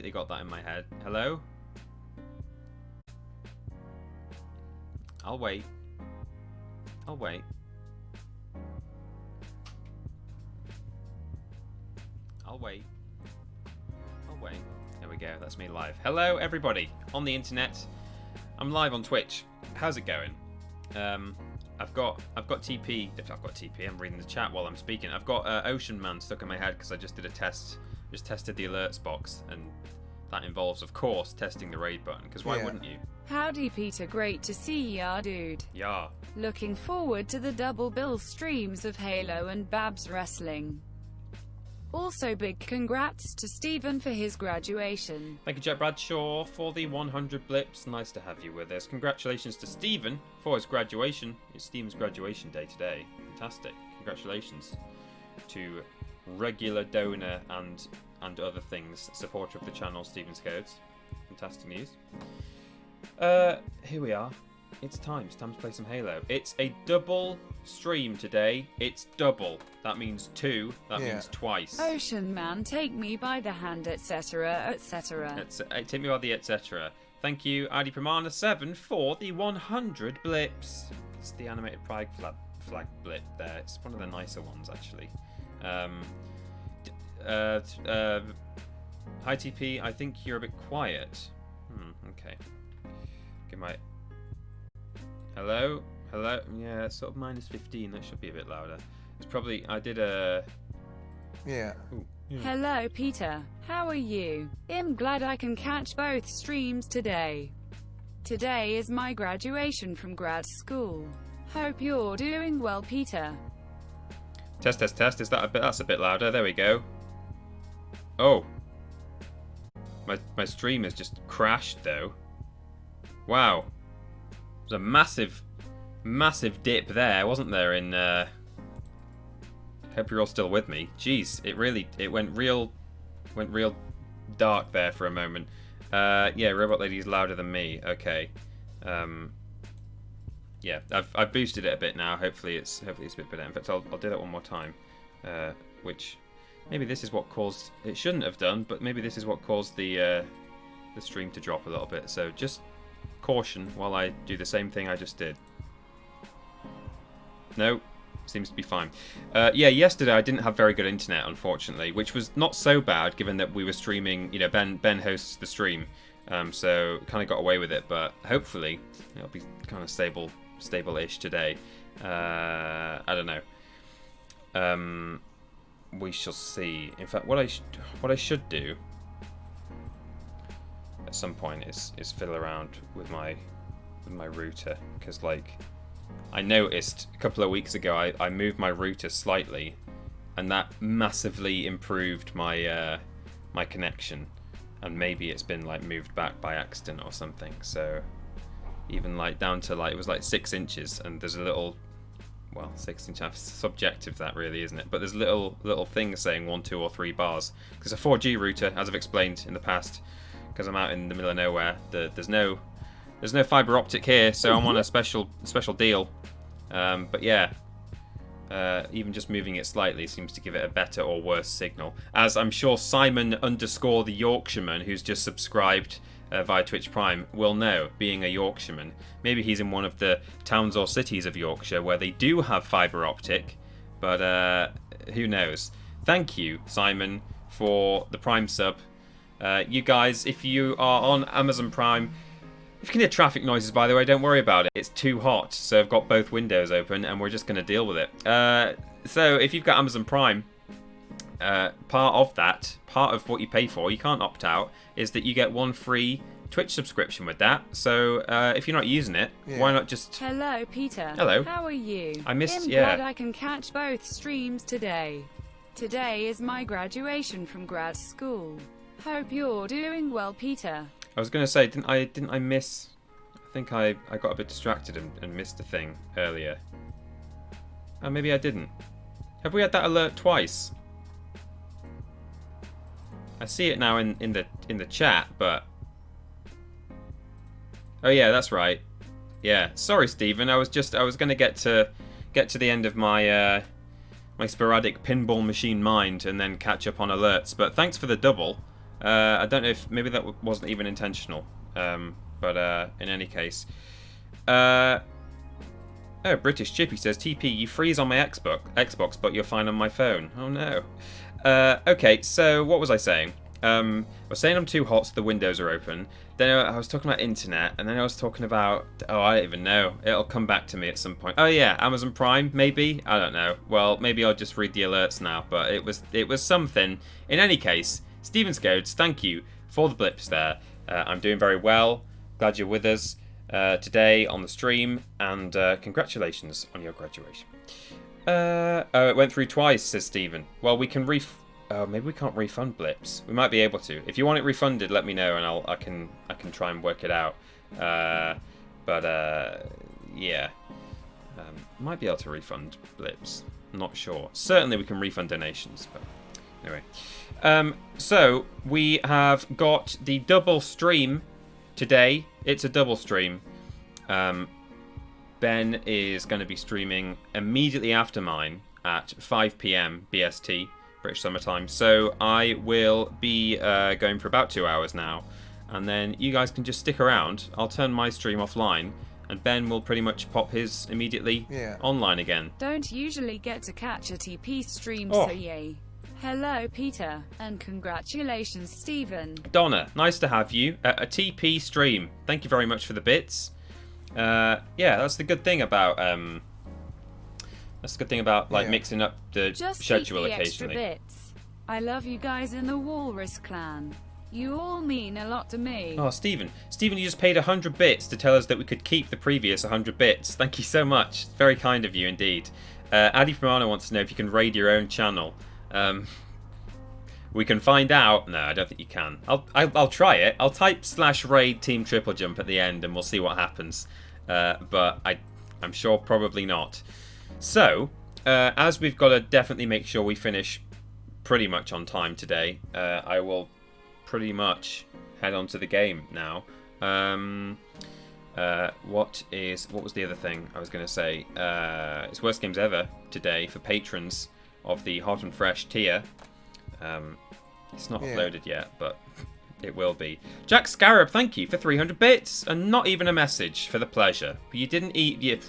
definitely got that in my head. Hello? I'll wait. I'll wait. I'll wait. I'll wait. There we go. That's me live. Hello, everybody on the internet. I'm live on Twitch. How's it going? I've got TP. If I've got TP, I'm reading the chat while I'm speaking. I've got Ocean Man stuck in my head because I just did a test. Just tested the alerts box, and that involves, of course, testing the raid button. Because why wouldn't you? Howdy, Peter. Great to see ya, dude. Yeah. Looking forward to the double bill streams of Halo and Babs Wrestling. Also, big congrats to Stephen for his graduation. Thank you, Jet Bradshaw, for the 100 blips. Nice to have you with us. Congratulations to Stephen for his graduation. It's Stephen's graduation day today. Fantastic. Congratulations to regular donor and other things, supporter of the channel, Stephen's Codes. Fantastic news. Here we are. It's time to play some Halo. It's a double stream today. It's double. That means two. That means twice. Ocean Man, take me by the hand, etc., etc. Take me by the etc. Thank you, ID Pramana 7 for the 100 blips. It's the animated pride flag blip there. It's one of the nicer ones, actually. Hi TP, I think you're a bit quiet. Okay. Get my... Hello? Yeah, it's sort of minus 15. That should be a bit louder. It's probably... I did a... Yeah. Ooh, yeah. Hello, Peter. How are you? I'm glad I can catch both streams today. Today is my graduation from grad school. Hope you're doing well, Peter. Test. Is that a bit... That's a bit louder. There we go. Oh. My stream has just crashed, though. Wow. There's a massive dip there, wasn't there? In hope you're all still with me. Jeez, it went real dark there for a moment. Yeah, Robot Lady's louder than me. Okay. Yeah, I've boosted it a bit now. Hopefully it's a bit better. In fact, I'll do that one more time. Which maybe this is what caused it shouldn't have done, but maybe this is what caused the stream to drop a little bit. So just caution while I do the same thing I just did. No, seems to be fine. Yeah, yesterday I didn't have very good internet, unfortunately, which was not so bad given that we were streaming. You know, Ben hosts the stream, so kind of got away with it. But hopefully it'll be kind of stable-ish today. I don't know. We shall see. In fact, what I should do at some point is fiddle around with my router, because like I noticed a couple of weeks ago I moved my router slightly, and that massively improved my my connection, and maybe it's been like moved back by accident or something. So even like down to like it was like 6 inches, and there's a little, well, 6 inch, subjective that really, isn't it? But there's little things saying 1, 2, or 3 bars. Because a 4G router, as I've explained in the past, because I'm out in the middle of nowhere, there's no fiber optic here, so I'm on a special deal. But yeah, even just moving it slightly seems to give it a better or worse signal. As I'm sure Simon _ the Yorkshireman, who's just subscribed via Twitch Prime, will know, being a Yorkshireman. Maybe he's in one of the towns or cities of Yorkshire where they do have fibre optic, but who knows. Thank you, Simon, for the Prime sub. You guys, if you are on Amazon Prime, if you can hear traffic noises, by the way, don't worry about it. It's too hot, so I've got both windows open, and we're just going to deal with it. So if you've got Amazon Prime, part of what you pay for, you can't opt out, is that you get 1 free Twitch subscription with that. So if you're not using it, why not just... Hello, Peter. Hello. How are you? I missed... I'm glad I can catch both streams today. Today is my graduation from grad school. Hope you're doing well, Peter. I was going to say, didn't I miss... I think I got a bit distracted and missed a thing earlier. Oh, maybe I didn't. Have we had that alert twice? I see it now in the chat, but... Oh yeah, that's right. Yeah, sorry, Stephen. I was going to get to the end of my my sporadic pinball machine mind and then catch up on alerts. But thanks for the double. I don't know if maybe that wasn't even intentional. But in any case, British Chippy says, TP, you freeze on my Xbox, but you're fine on my phone. Oh no. Okay, so what was I saying? I was saying I'm too hot, so the windows are open. Then I was talking about internet, and then I was talking about, I don't even know. It'll come back to me at some point. Oh yeah, Amazon Prime, maybe? I don't know. Well, maybe I'll just read the alerts now, but it was something. In any case, Steven Scodes, thank you for the blips there. I'm doing very well. Glad you're with us today on the stream, and congratulations on your graduation. It went through twice, says Steven. Well, we can maybe we can't refund blips. We might be able to. If you want it refunded, let me know, and I can try and work it out. Yeah, might be able to refund blips. Not sure. Certainly, we can refund donations. But anyway, so we have got the double stream today. It's a double stream. Ben is going to be streaming immediately after mine at 5 p.m. BST, British Summer Time. So I will be going for about 2 hours now. And then you guys can just stick around. I'll turn my stream offline. And Ben will pretty much pop his immediately online again. Don't usually get to catch a TP stream, so yay. Hello, Peter. And congratulations, Stephen. Donna, nice to have you at a TP stream. Thank you very much for the bits. Yeah, that's the good thing about mixing up the just schedule the occasionally. Extra bits. I love you guys in the Walrus clan. You all mean a lot to me. Oh, Stephen, you just paid 100 bits to tell us that we could keep the previous 100 bits. Thank you so much. Very kind of you indeed. Addy Primano wants to know if you can raid your own channel. We can find out. No, I don't think you can. I'll try it. I'll type /raid team TripleJump at the end and we'll see what happens. But I'm sure probably not. So, as we've got to definitely make sure we finish pretty much on time today, I will pretty much head on to the game now. What was the other thing I was going to say? It's Worst Games Ever today for patrons of the Hot and Fresh tier. It's not uploaded yet, but it will be. Jack Scarab, thank you for 300 bits, and not even a message for the pleasure. But you didn't eat. You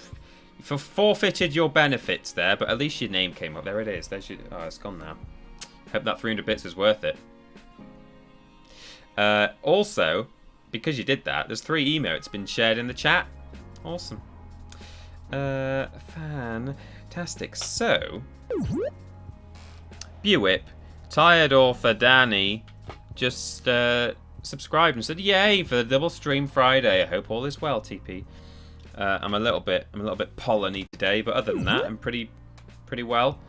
forfeited your benefits there, but at least your name came up. There it is. There's your. Oh, it's gone now. Hope that 300 bits was worth it. Also, because you did that, there's 3 emotes been shared in the chat. Awesome. Fantastic. So, Bewip, Tired Author Danny, just subscribed and said, "Yay for the double stream Friday. I hope all is well, TP." I'm a little bit pollen-y today, but other than that, I'm pretty well.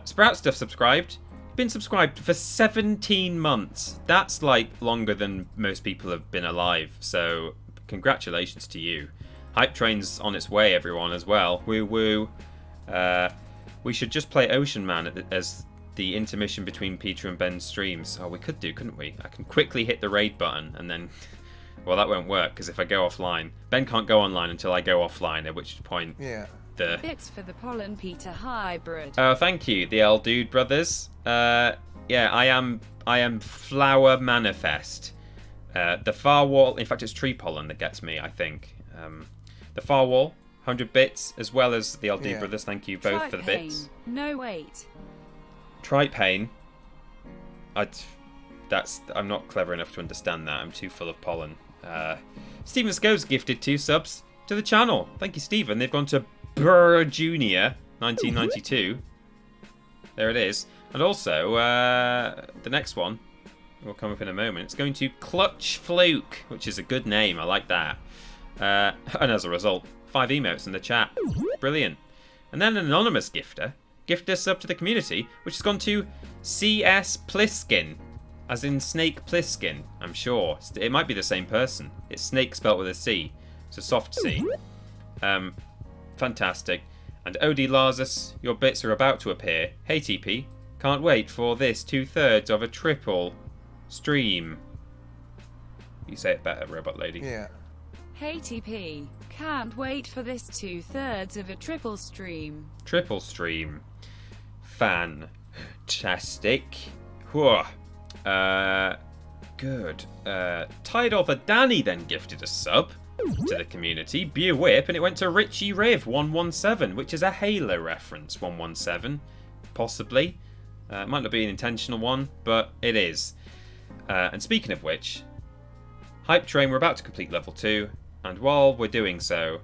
Sprout Stuff subscribed. Been subscribed for 17 months. That's like longer than most people have been alive. So congratulations to you. Hype Train's on its way, everyone, as well. Woo woo. We should just play Ocean Man as the intermission between Peter and Ben's streams. Oh, we could do, couldn't we? I can quickly hit the raid button and then... Well, that won't work, because if I go offline... Ben can't go online until I go offline, at which point... The... Bits for the Pollen Peter hybrid. Oh, thank you, the L Dude brothers. Yeah, I am Flower Manifest. The Far Wall... In fact, it's Tree Pollen that gets me, I think. The Far Wall, 100 bits, as well as the L Dude brothers. Thank you both for the bits. No, wait. Tripain. I'm not clever enough to understand that. I'm too full of pollen. Stephen Scoves gifted 2 subs to the channel. Thank you, Stephen. They've gone to Burr Jr. 1992. There it is. And also, the next one will come up in a moment. It's going to Clutch Fluke, which is a good name. I like that. And as a result, 5 emotes in the chat. Brilliant. And then an anonymous gifter gifted a sub to the community, which has gone to CS Pliskin. As in Snake Plissken, I'm sure. It might be the same person. It's Snake spelt with a C. It's a soft C. Fantastic. And Odie Larzus, your bits are about to appear. Hey TP, can't wait for this 2/3 of a triple stream. You say it better, Robot Lady. Yeah. Hey TP, can't wait for this 2/3 of a triple stream. Triple stream. Fantastic. Whew. good. Tide Over Danny then gifted a sub to the community, Beer Whip, and it went to Richie Riv 117, which is a Halo reference. 117, possibly. It might not be an intentional one, but it is. And speaking of which, Hype Train, we're about to complete level 2, and while we're doing so,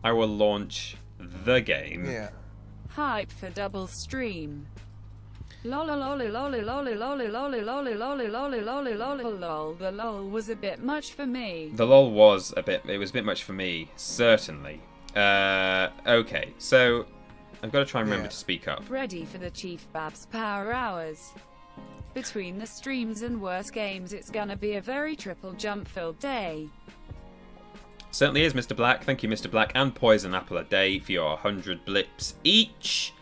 I will launch the game. Yeah. Hype for double stream. Lolly lolly lolly lolly lolly lolly lolly lolly lolly lolly lolly lol. The lol was a bit much for me. The lol was a bit much for me, certainly. Okay, so I've got to try and remember to speak up. Ready for the Chief Babs Power Hours. Between the streams and worse games, it's gonna be a very triple jump filled day. Certainly is, Mr. Black. Thank you, Mr. Black, and Poison Apple a Day for your 100 blips each.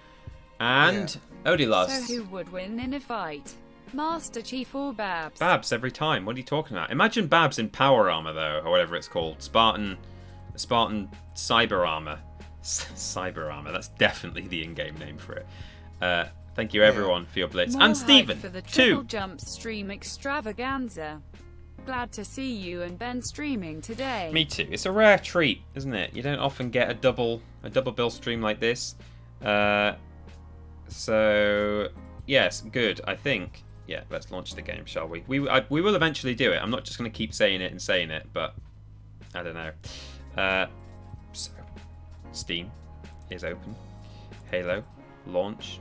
And Odilos. So who would win in a fight? Master Chief or Babs? Babs every time. What are you talking about? Imagine Babs in power armor, though, or whatever it's called. Spartan cyber armor. Cyber armor. That's definitely the in-game name for it. Thank you, everyone, for your blitz. More and Stephen, for the too. TripleJump stream extravaganza. Glad to see you and Ben streaming today. Me too. It's a rare treat, isn't it? You don't often get a double bill stream like this. So yes, good. I think. Yeah, let's launch the game, shall we? We will eventually do it. I'm not just going to keep saying it, but I don't know. So Steam is open. Halo launch.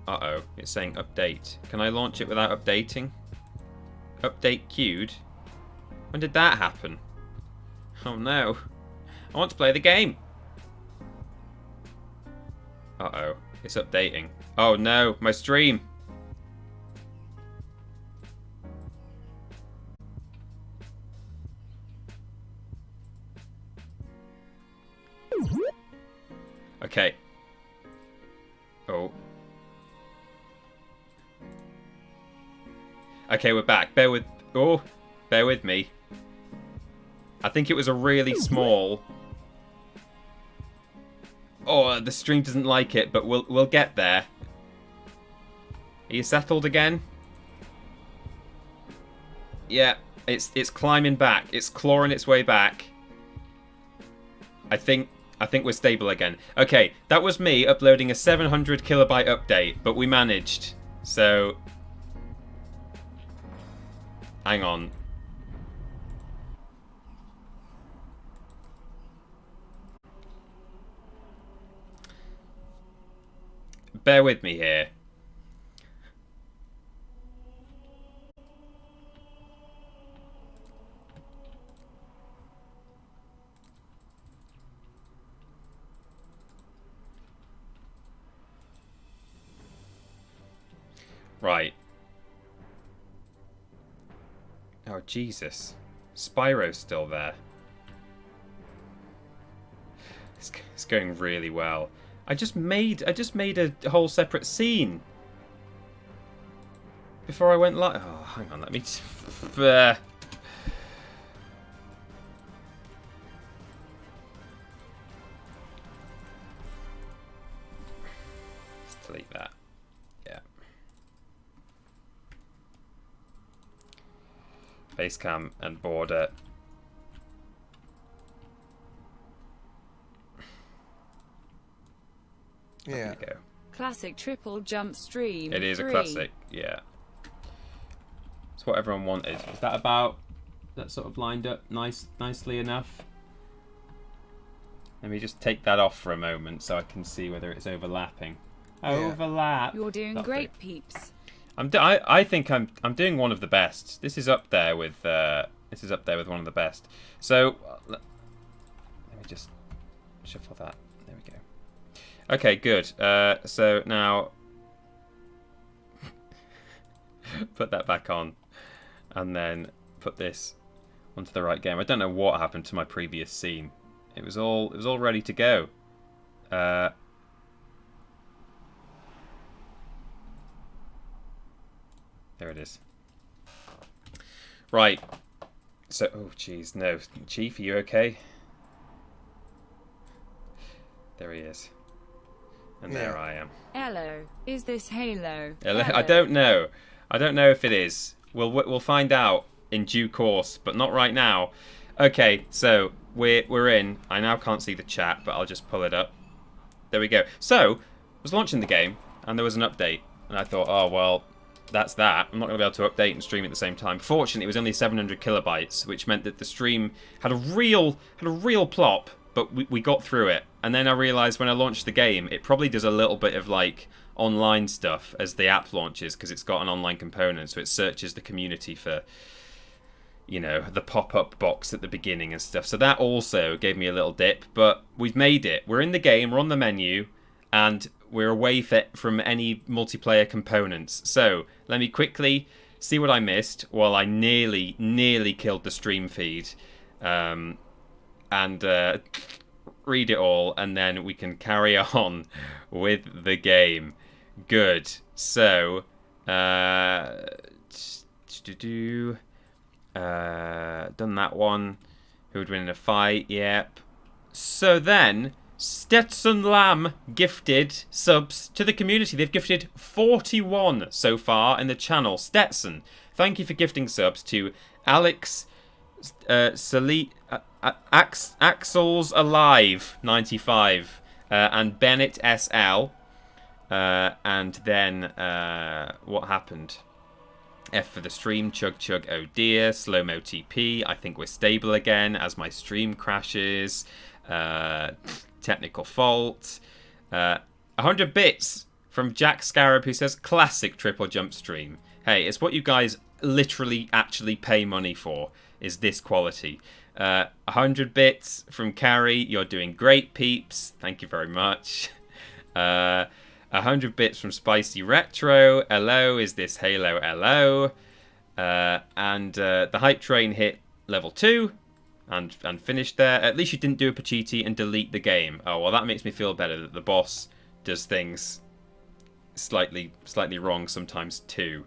Uh-oh, it's saying update. Can I launch it without updating? Update queued. When did that happen? Oh no. I want to play the game. Uh-oh, it's updating. Oh no, my stream. Okay. Oh. Okay, we're back. Bear with me. I think it was a really small. Oh, the stream doesn't like it, but we'll get there. Are you settled again? Yeah, it's climbing back. It's clawing its way back. I think we're stable again. Okay, that was me uploading a 700 kilobyte update, but we managed. So hang on. Bear with me here. Right. Oh, Jesus. Spyro's still there. It's going really well. I just made a whole separate scene before I went live. Oh, hang on, let me. Let's delete that. Yeah. Basecam and border. Yeah. There you go. Classic triple jump stream. It is 3. a classic, yeah. It's what everyone wanted. Is that about that sort of lined up nicely enough? Let me just take that off for a moment so I can see whether it's overlapping. Overlap. You're doing That'll great, do. peeps. I think I'm doing one of the best. This is up there with one of the best. So let me just shuffle that. There we go. Okay, good. So now put that back on, and then put this onto the right game. I don't know what happened to my previous scene. It was all ready to go. There it is. Right. So, oh jeez, no, Chief, are you okay? There he is. And there I am. Hello. Is this Halo? I don't know. I don't know if it is. We'll find out in due course, but not right now. Okay, so we're in. I now can't see the chat, but I'll just pull it up. There we go. So, I was launching the game, and there was an update, and I thought, oh well, that's that. I'm not going to be able to update and stream at the same time. Fortunately, it was only 700 kilobytes, which meant that the stream had a real plop, but we got through it. And then I realised when I launched the game, it probably does a little bit of like online stuff as the app launches, because it's got an online component, so it searches the community for, you know, the pop-up box at the beginning and stuff. So that also gave me a little dip, but we've made it. We're in the game, we're on the menu, and we're away from any multiplayer components. So let me quickly see what I missed while I nearly killed the stream feed, and read it all, and then we can carry on with the game. Good. So, done that one. Who would win in a fight? Yep. So then, Stetson Lamb gifted subs to the community. They've gifted 41 so far in the channel. Stetson, thank you for gifting subs to Alex, Axel's Alive 95, and Bennett SL. And then what happened? F for the stream, chug chug, oh dear, slow-mo TP, I think we're stable again as my stream crashes, technical fault, 100 bits from Jack Scarab, who says, classic triple jump stream. Hey, it's what you guys literally actually pay money for, is this quality. 100 bits from Carrie, you're doing great, peeps, thank you very much. 100 bits from Spicy Retro. Hello, is this Halo? Hello. And the hype train hit level 2 and finished there. At least you didn't do a Pachiti and delete the game. Oh, well, that makes me feel better that the boss does things slightly wrong sometimes too.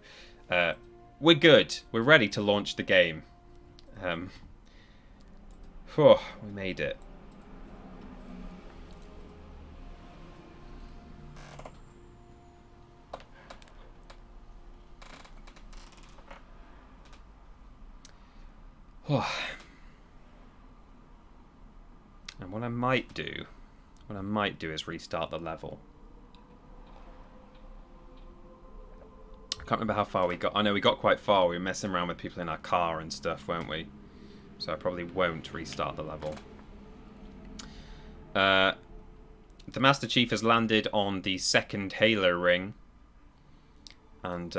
We're good. We're ready to launch the game. We made it. And what I might do is restart the level. I can't remember how far we got. I know we got quite far. We were messing around with people in our car and stuff, weren't we? So I probably won't restart the level. The Master Chief has landed on the second Halo ring. And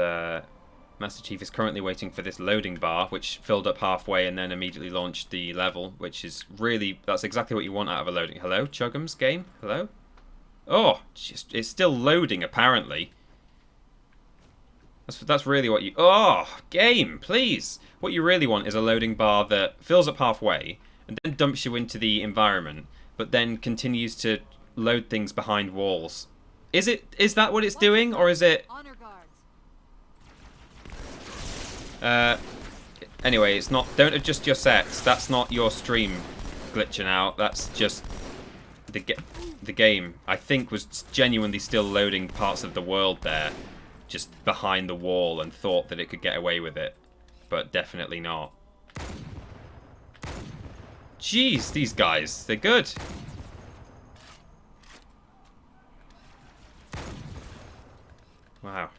Master Chief is currently waiting for this loading bar, which filled up halfway and then immediately launched the level, which is really, that's exactly what you want out of a loading. Hello, Chugum's game? Hello? Oh, it's still loading, apparently. That's really what you... Oh, game, please! What you really want is a loading bar that fills up halfway and then dumps you into the environment, but then continues to load things behind walls. Is that what it's doing, or is it... Anyway, it's not. Don't adjust your sets. That's not your stream glitching out. That's just the game. I think was genuinely still loading parts of the world there, just behind the wall, and thought that it could get away with it, but definitely not. Jeez, these guys, they're good. Wow.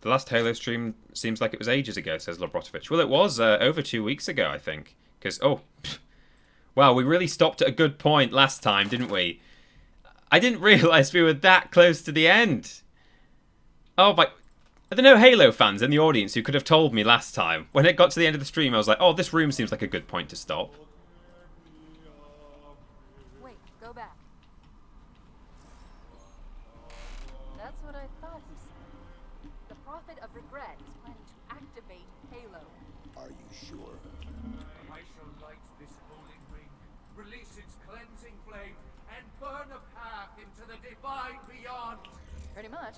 The last Halo stream seems like it was ages ago, says Lobrotovich. Well, it was over 2 weeks ago, I think. Because, wow, we really stopped at a good point last time, didn't we? I didn't realise we were that close to the end. Oh, but are there no Halo fans in the audience who could have told me last time? When it got to the end of the stream, I was like, oh, this room seems like a good point to stop. Wait, go back. That's what I thought he said. The Prophet of Regret is planning to activate Halo. Are you sure? I shall light this holy ring, release its cleansing flame, and burn a path into the divine beyond. Pretty much.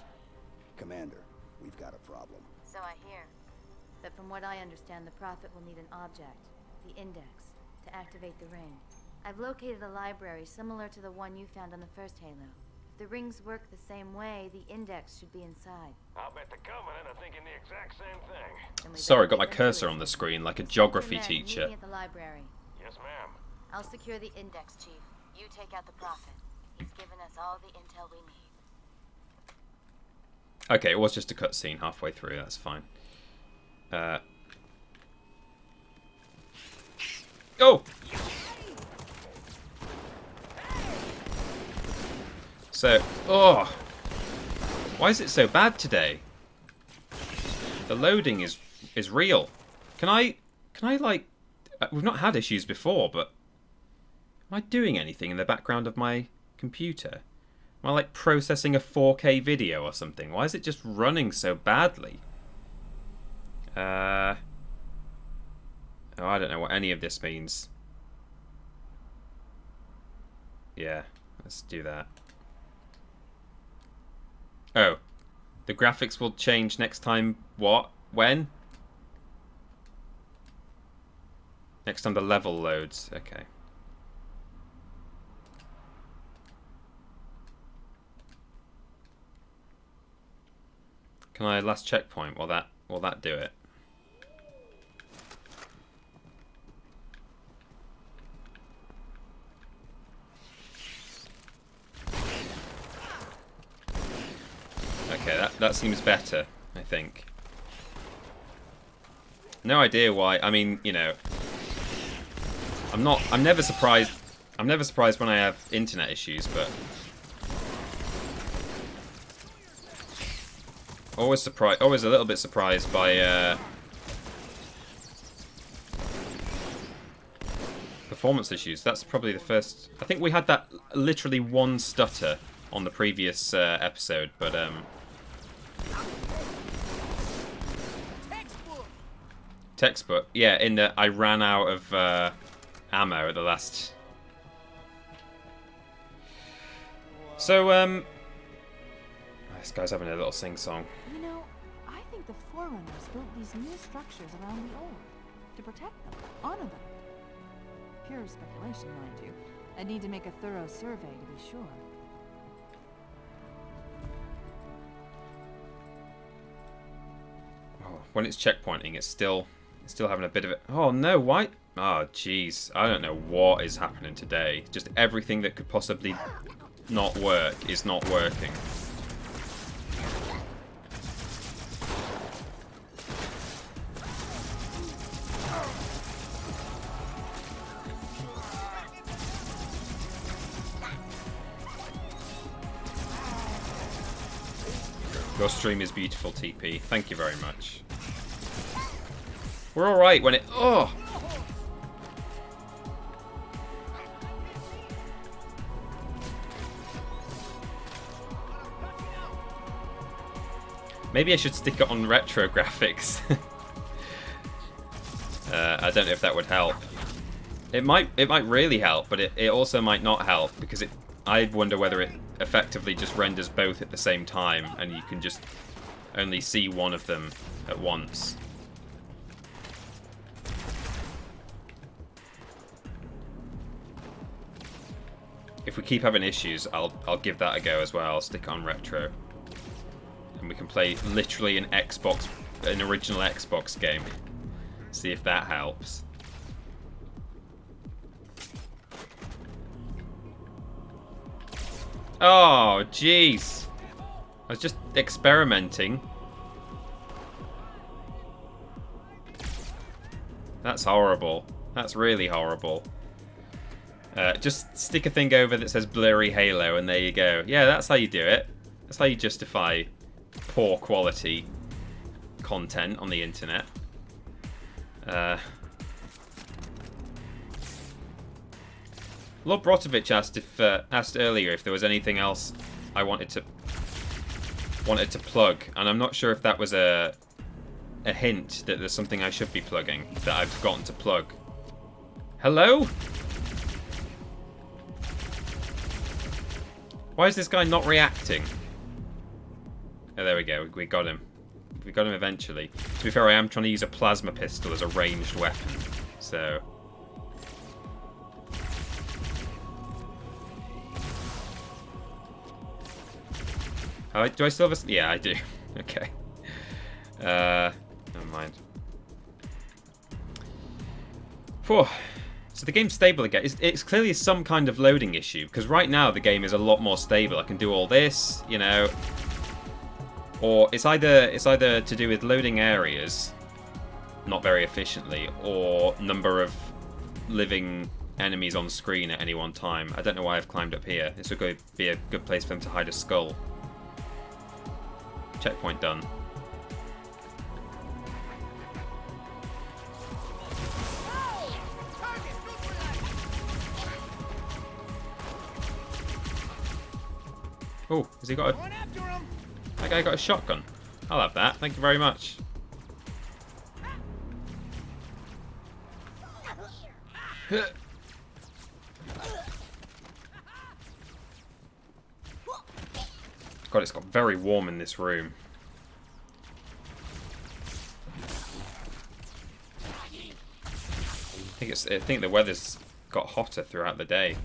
Commander, we've got a problem. So I hear. But from what I understand, the Prophet will need an object, the Index, to activate the ring. I've located a library similar to the one you found on the first Halo. If the rings work the same way, the index should be inside. I'll bet the Covenant are thinking the exact same thing. Then we Sorry, better got my leave them to cursor it. on the screen like a Inspector geography Med, teacher. meet me at the library. Yes, ma'am. I'll secure the index, Chief. You take out the Prophet. He's given us all the intel we need. Okay, it was just a cutscene halfway through. That's fine. Oh! So, oh! Why is it so bad today? The loading is real. Can I like... we've not had issues before, but... Am I doing anything in the background of my computer? Am I like processing a 4K video or something? Why is it just running so badly? Oh, I don't know what any of this means. Yeah, let's do that. Oh, the graphics will change next time. What? When? Next time the level loads. Okay. Can I last checkpoint? Will that do it? Okay, that seems better, I think. No idea why. I mean, you know, I'm never surprised when I have internet issues, but always a little bit surprised by performance issues. That's probably the first. I think we had that literally one stutter on the previous episode, but textbook. Yeah, in that I ran out of ammo at the last. So this guy's having a little sing-song. You know, I think the Forerunners built these new structures around the old to protect them, honor them. Pure speculation, mind you. I'd need to make a thorough survey to be sure. Oh, when it's checkpointing, it's still having a bit of it. Oh no, why? Oh jeez, I don't know what is happening today. Just everything that could possibly not work is not working. Your stream is beautiful, TP. Thank you very much. We're alright when it... Oh! Maybe I should stick it on retro graphics. I don't know if that would help. It might really help, but it also might not help, because I wonder whether it effectively just renders both at the same time and you can just only see one of them at once. If we keep having issues, I'll give that a go as well. I'll stick it on retro. And we can play literally an original Xbox game. See if that helps. Oh, jeez. I was just experimenting. That's horrible. That's really horrible. Just stick a thing over that says blurry Halo and there you go. Yeah, that's how you do it. That's how you justify poor quality content on the internet. Lord Brotovich asked earlier if there was anything else I wanted to plug, and I'm not sure if that was a hint that there's something I should be plugging that I've forgotten to plug. Hello? Why is this guy not reacting? Oh, there we go. We got him. We got him eventually. To be fair, I am trying to use a plasma pistol as a ranged weapon, so... Do I still have a... Yeah, I do. Okay. Never mind. Whew. So the game's stable again. It's clearly some kind of loading issue, because right now the game is a lot more stable. I can do all this, you know. Or it's either to do with loading areas not very efficiently, or number of living enemies on screen at any one time. I don't know why I've climbed up here. This would be a good place for them to hide a skull. Checkpoint done. Oh, has he got a... That guy got a shotgun. I'll have that. Thank you very much. God, it's got very warm in this room. I think the weather's got hotter throughout the day.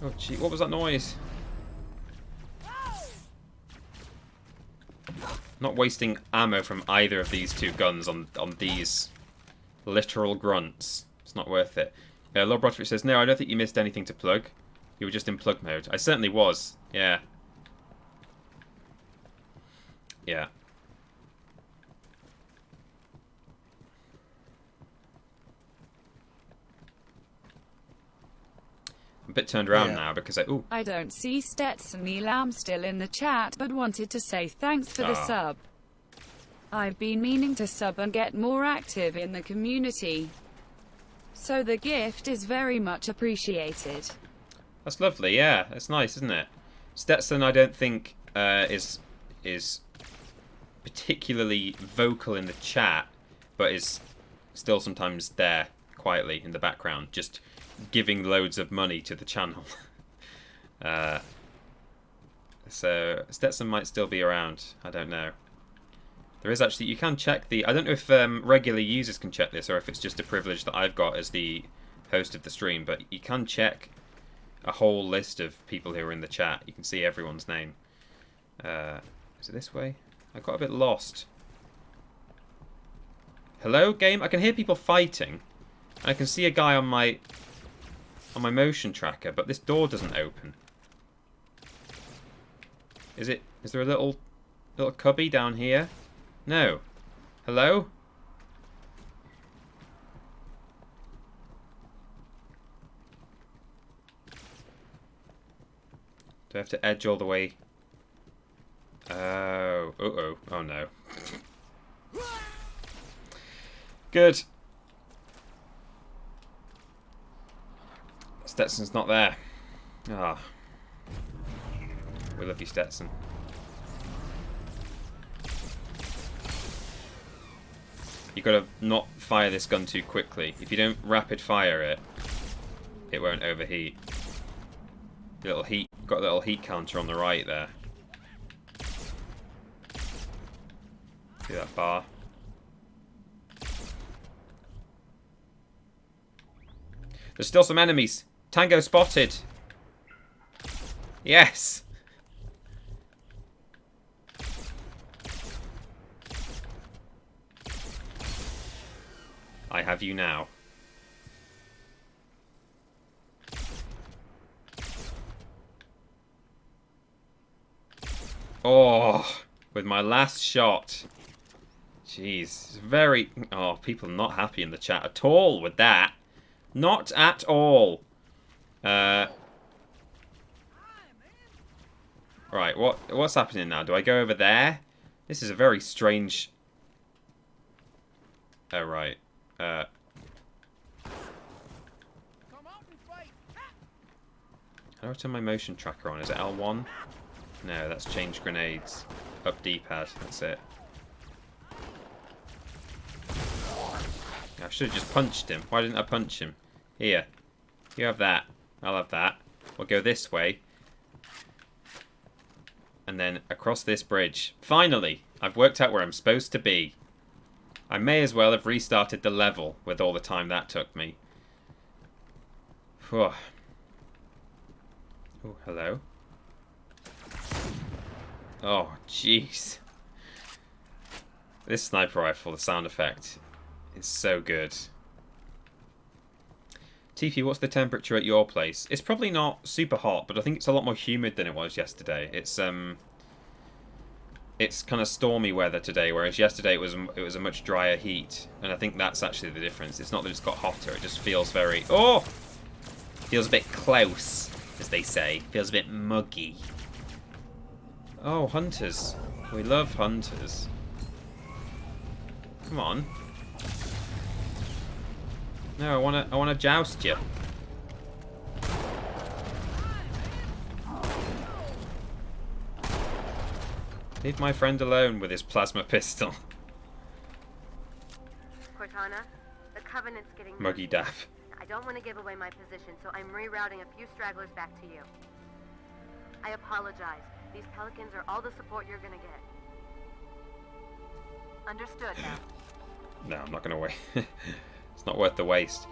Oh gee, what was that noise? Not wasting ammo from either of these two guns on these literal grunts. It's not worth it. Lord Broderick says, no, I don't think you missed anything to plug. You were just in plug mode. I certainly was. Yeah. Yeah. I'm a bit turned around now because ooh. I don't see Stetson Elam still in the chat, but wanted to say thanks for the sub. I've been meaning to sub and get more active in the community, so the gift is very much appreciated. That's lovely, yeah. That's nice, isn't it? Stetson, I don't think is particularly vocal in the chat, but is still sometimes there quietly in the background, just giving loads of money to the channel. So Stetson might still be around. I don't know. There is actually, you can check the... I don't know if regular users can check this, or if it's just a privilege that I've got as the host of the stream, but you can check a whole list of people who are in the chat. You can see everyone's name. Is it this way? I got a bit lost. Hello, game? I can hear people fighting. I can see a guy on my motion tracker, but this door doesn't open. Is there a little cubby down here? No. Hello? Do I have to edge all the way? Oh. Uh-oh. Oh, no. Good. Stetson's not there. Ah. We love you, Stetson. You've got to not fire this gun too quickly. If you don't rapid fire it, it won't overheat. Got a little heat counter on the right there. See that bar? There's still some enemies. Tango spotted. Yes. I have you now. Oh, with my last shot. Jeez, it's very... Oh, people are not happy in the chat at all with that. Not at all. Right, what's happening now? Do I go over there? This is a very strange... Oh, right. How do I turn my motion tracker on? Is it L1? No, that's change grenades. Up D-pad, that's it. I should have just punched him. Why didn't I punch him? Here. You have that. I'll have that. We'll go this way. And then across this bridge. Finally! I've worked out where I'm supposed to be. I may as well have restarted the level with all the time that took me. Oh, hello. Oh, jeez. This sniper rifle, the sound effect is so good. TP, what's the temperature at your place? It's probably not super hot, but I think it's a lot more humid than it was yesterday. It's kind of stormy weather today, whereas yesterday it was a much drier heat, and I think that's actually the difference. It's not that it's got hotter; it just feels very feels a bit close, as they say. Feels a bit muggy. Oh, hunters! We love hunters. Come on. No, I wanna joust you. Leave my friend alone with his plasma pistol. Cortana, the Covenant's getting Muggy daff. I don't want to give away my position, so I'm rerouting a few stragglers back to you. I apologize. These Pelicans are all the support you're gonna get. Understood now. No, I'm not gonna wait. It's not worth the waste.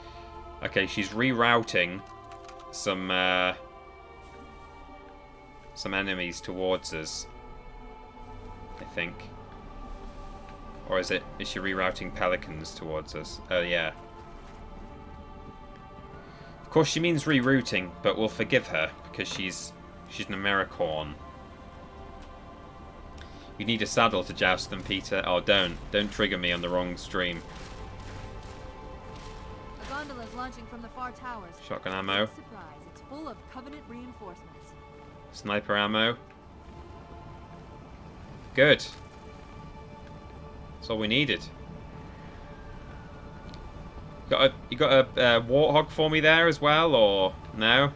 Okay, she's rerouting some enemies towards us, I think. Or is she rerouting pelicans towards us? Oh yeah. Of course she means rerouting, but we'll forgive her because she's an Americorn. You need a saddle to joust them, Peter. Oh, don't trigger me on the wrong stream. A gondola's launching from the far towers. Shotgun ammo. Surprise, it's full of Covenant reinforcements. Sniper ammo. Good. That's all we needed. You got a warthog for me there as well, or no?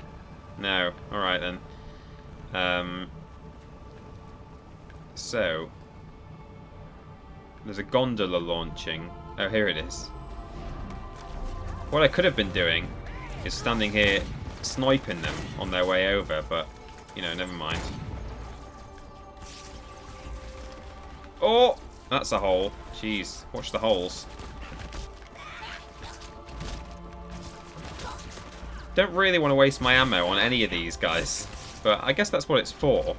No. All right then. So there's a gondola launching. Oh, here it is. What I could have been doing is standing here sniping them on their way over, but you know, never mind. Oh, that's a hole. Jeez, watch the holes. Don't really want to waste my ammo on any of these guys, but I guess that's what it's for.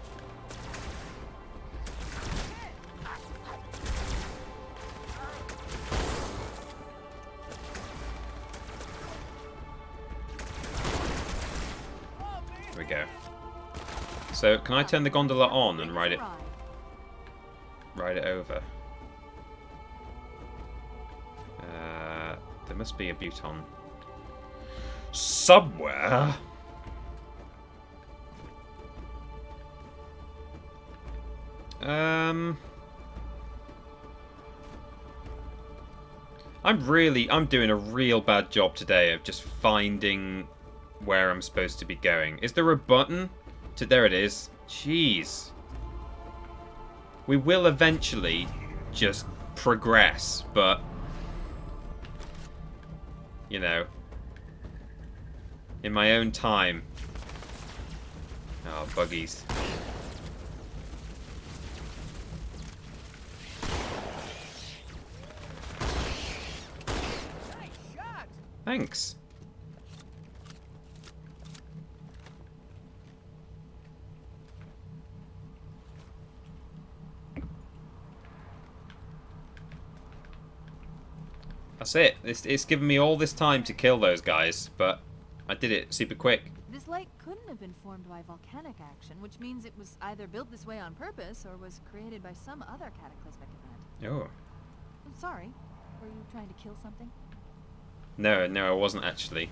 There we go. So, can I turn the gondola on and ride it over? There must be a Buton somewhere. I'm doing a real bad job today of just finding where I'm supposed to be going. Is there a button? There it is. Jeez. We will eventually just progress, but you know, in my own time. Oh, buggies. Thanks. That's it. It's given me all this time to kill those guys, but I did it super quick. This lake couldn't have been formed by volcanic action, which means it was either built this way on purpose or was created by some other cataclysmic event. Oh. I'm sorry. Were you trying to kill something? No, I wasn't actually.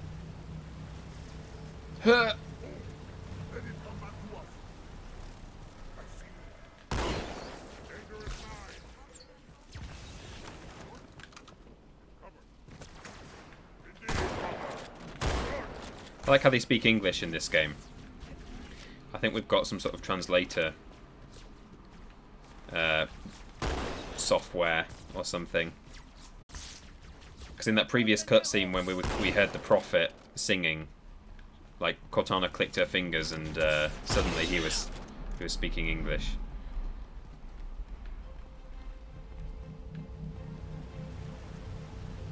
I like how they speak English in this game. I think we've got some sort of translator software or something. Because in that previous cutscene when we heard the prophet singing, like Cortana clicked her fingers and suddenly he was speaking English.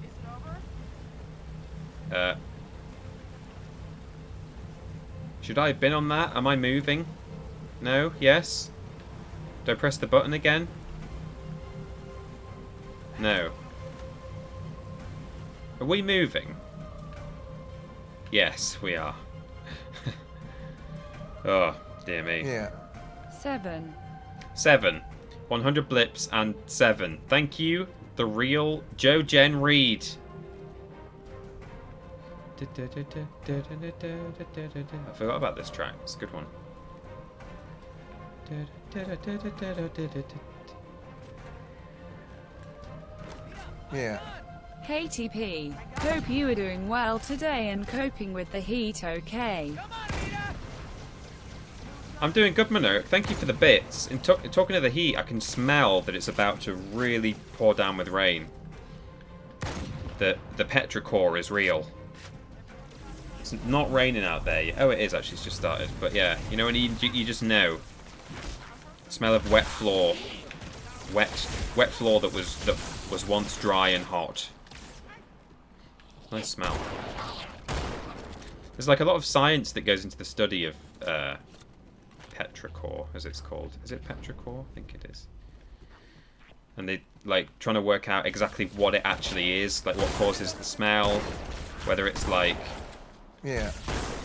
Is it over? Should I have been on that? Am I moving? No? Yes? Do I press the button again? No. Are we moving? Yes, we are. Oh, dear me. Yeah. 7. 7. 100 blips and 7. Thank you, the real Joe Jen Reed. I forgot about this track. It's a good one. Yeah. Hey TP, hope you are doing well today and coping with the heat okay. I'm doing good, Monarch. Thank you for the bits. In talking of the heat, I can smell that it's about to really pour down with rain. The petrichor is real. It's not raining out there. Oh, it is actually. It's just started. But yeah, you know when you just know. Smell of wet floor. Wet floor that was once dry and hot. Nice smell. There's like a lot of science that goes into the study of petrichor, as it's called. Is it petrichor? I think it is. And they like trying to work out exactly what it actually is, like what causes the smell, whether it's like. Yeah.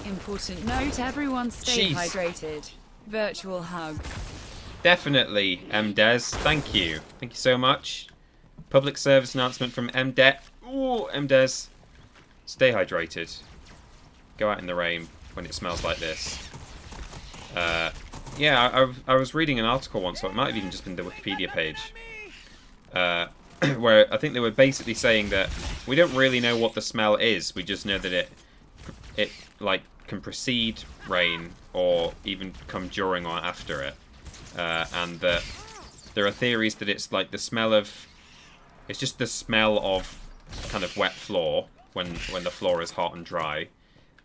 Important note: everyone stay Jeez. hydrated. Virtual hug. Definitely, MDes. Thank you. Thank you so much. Public service announcement from MDes. Ooh, MDes. Stay hydrated. Go out in the rain when it smells like this. Yeah, I was reading an article once, so it might have even just been the Wikipedia page, where I think they were basically saying that we don't really know what the smell is. We just know that it like can precede rain or even come during or after it, and that there are theories that it's like the smell of. It's just the smell of kind of wet floor when the floor is hot and dry.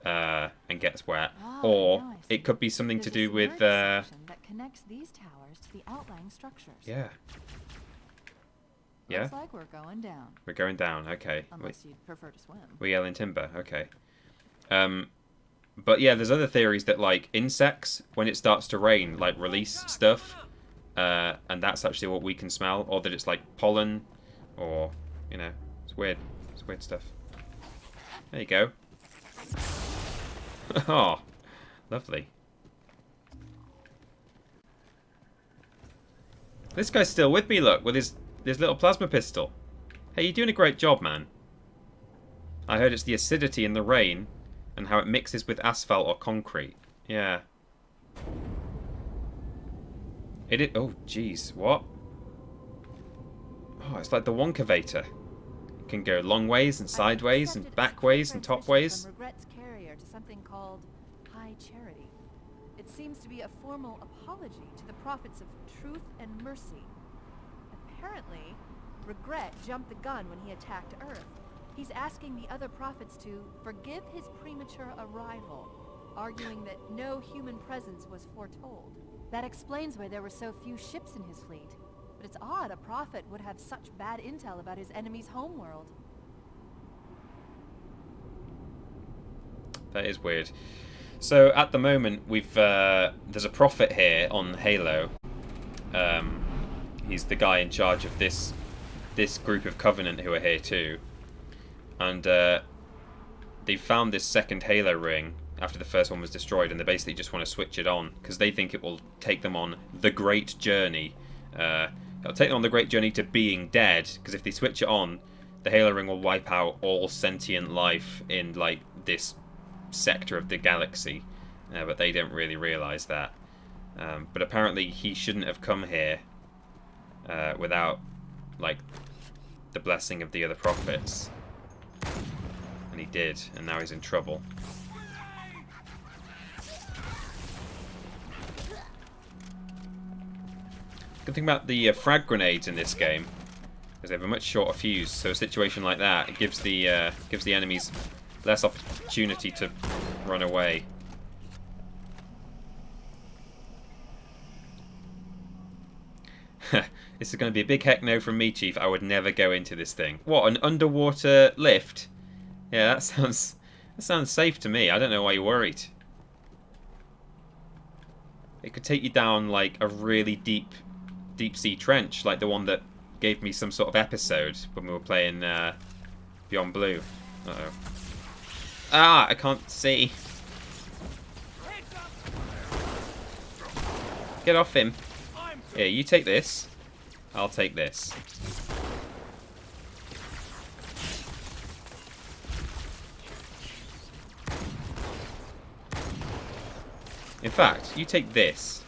And gets wet, or it could be something to do with that connects these towers to the outlying structures. yeah. Yeah. Looks like we're going down. We're going down. Okay. Unless you'd prefer to swim. We yell in timber. Okay. But yeah, there's other theories that like insects, when it starts to rain, like release stuff, and that's actually what we can smell, or that it's like pollen, or you know, it's weird. It's weird stuff. There you go. Oh, lovely. This guy's still with me, look, with his little plasma pistol. Hey, you're doing a great job, man. I heard it's the acidity in the rain and how it mixes with asphalt or concrete. Yeah. Oh, jeez, what? Oh, it's like the Wonkavator. It can go long ways and sideways and back ways and top ways. Something called high charity. It seems to be a formal apology to the prophets of truth and mercy. Apparently, Regret jumped the gun when he attacked Earth. He's asking the other prophets to forgive his premature arrival, arguing that no human presence was foretold. That explains why there were so few ships in his fleet. But it's odd a prophet would have such bad intel about his enemy's homeworld. That is weird. So at the moment, we've there's a prophet here on Halo. He's the guy in charge of this group of Covenant who are here too, and they found this second Halo ring after the first one was destroyed, and they basically just want to switch it on because they think it will take them on the great journey. It'll take them on the great journey to being dead, because if they switch it on, the Halo ring will wipe out all sentient life in like this sector of the galaxy, but they don't really realise that. But apparently he shouldn't have come here without like the blessing of the other prophets, and he did, and now he's in trouble. Good thing about the frag grenades in this game is they have a much shorter fuse, so a situation like that, it gives the enemies less opportunity to run away. This is going to be a big heck no from me, Chief. I would never go into this thing. What, an underwater lift? Yeah, that sounds safe to me. I don't know why you're worried. It could take you down like a really deep deep sea trench, like the one that gave me some sort of episode when we were playing Beyond Blue. Uh-oh. Ah, I can't see. Get off him. Here, you take this. I'll take this. In fact, you take this.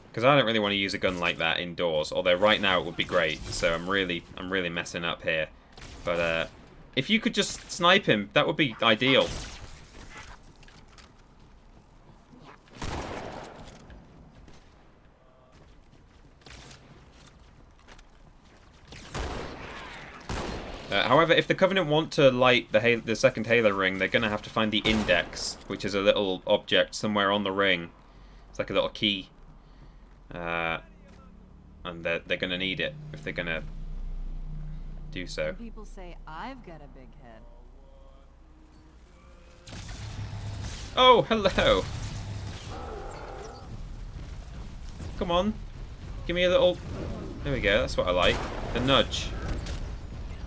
Because I don't really want to use a gun like that indoors, although right now it would be great. So I'm really messing up here. But if you could just snipe him, that would be ideal. However, if the Covenant want to light the second Halo ring, they're going to have to find the index, which is a little object somewhere on the ring. It's like a little key. And they're going to need it if they're going to do so. People say I've got a big head. Oh, hello. Come on. Give me a little... There we go, that's what I like. The nudge.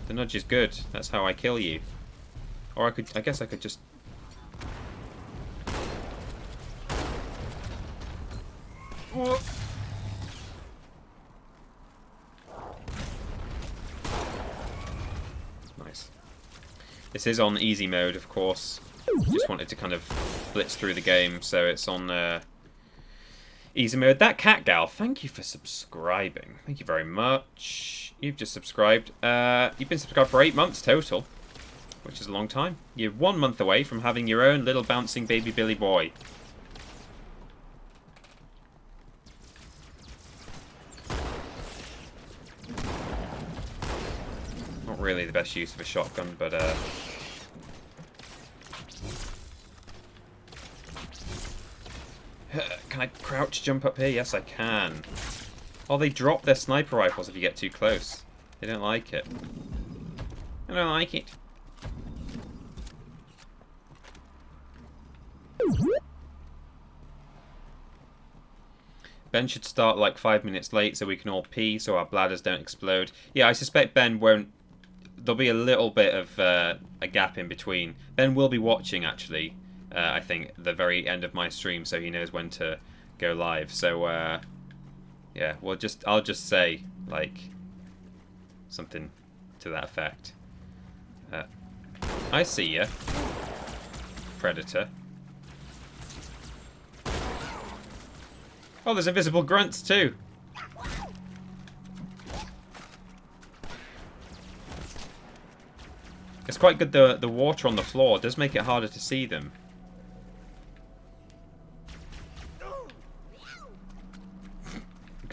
The nudge is good. That's how I kill you. Or I guess I could just... Whoa. Nice. This is on easy mode, of course. Just wanted to kind of blitz through the game, so it's on easy mode. That cat gal, thank you for subscribing. Thank you very much. You've just subscribed. You've been subscribed for 8 months total, which is a long time. You're 1 month away from having your own little bouncing baby Billy boy. Not really the best use of a shotgun, but can I crouch jump up here? Yes, I can. Oh, they drop their sniper rifles if you get too close. They don't like it. I don't like it. Ben should start like 5 minutes late so we can all pee so our bladders don't explode. Yeah, I suspect Ben won't... There'll be a little bit of a gap in between. Ben will be watching, actually, I think, at the very end of my stream, so he knows when to go live. So, yeah, I'll just say, like, something to that effect. I see ya, Predator. Oh, there's invisible grunts too. It's quite good. The water on the floor does make it harder to see them.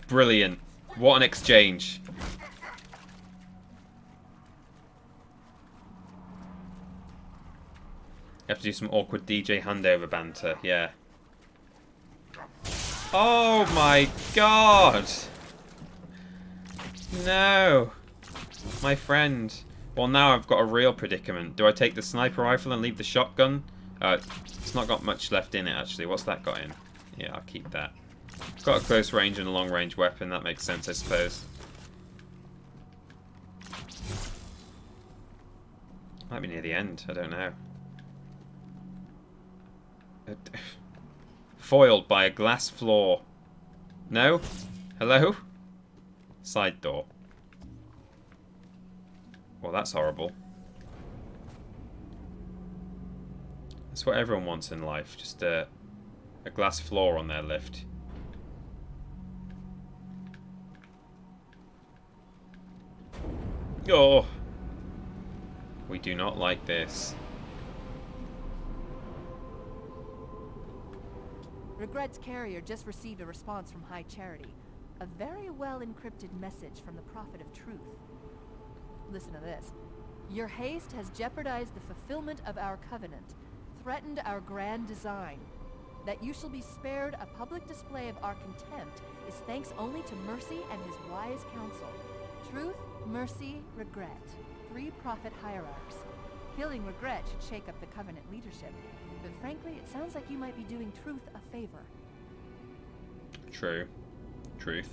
Brilliant. What an exchange. You have to do some awkward DJ handover banter, yeah. Oh my god! No! My friend. Well, now I've got a real predicament. Do I take the sniper rifle and leave the shotgun? It's not got much left in it, actually. What's that got in? Yeah, I'll keep that. It's got a close range and a long range weapon. That makes sense, I suppose. Might be near the end. I don't know. Foiled by a glass floor. No? Hello? Side door. Well, that's horrible. That's what everyone wants in life. Just a glass floor on their lift. Oh! We do not like this. Regret's carrier just received a response from High Charity. A very well encrypted message from the Prophet of Truth. Listen to this. Your haste has jeopardized the fulfillment of our covenant, threatened our grand design. That you shall be spared a public display of our contempt is thanks only to Mercy and his wise counsel. Truth, Mercy, Regret. 3 prophet hierarchs. Killing Regret should shake up the covenant leadership. But frankly, it sounds like you might be doing Truth a favor. True. Truth.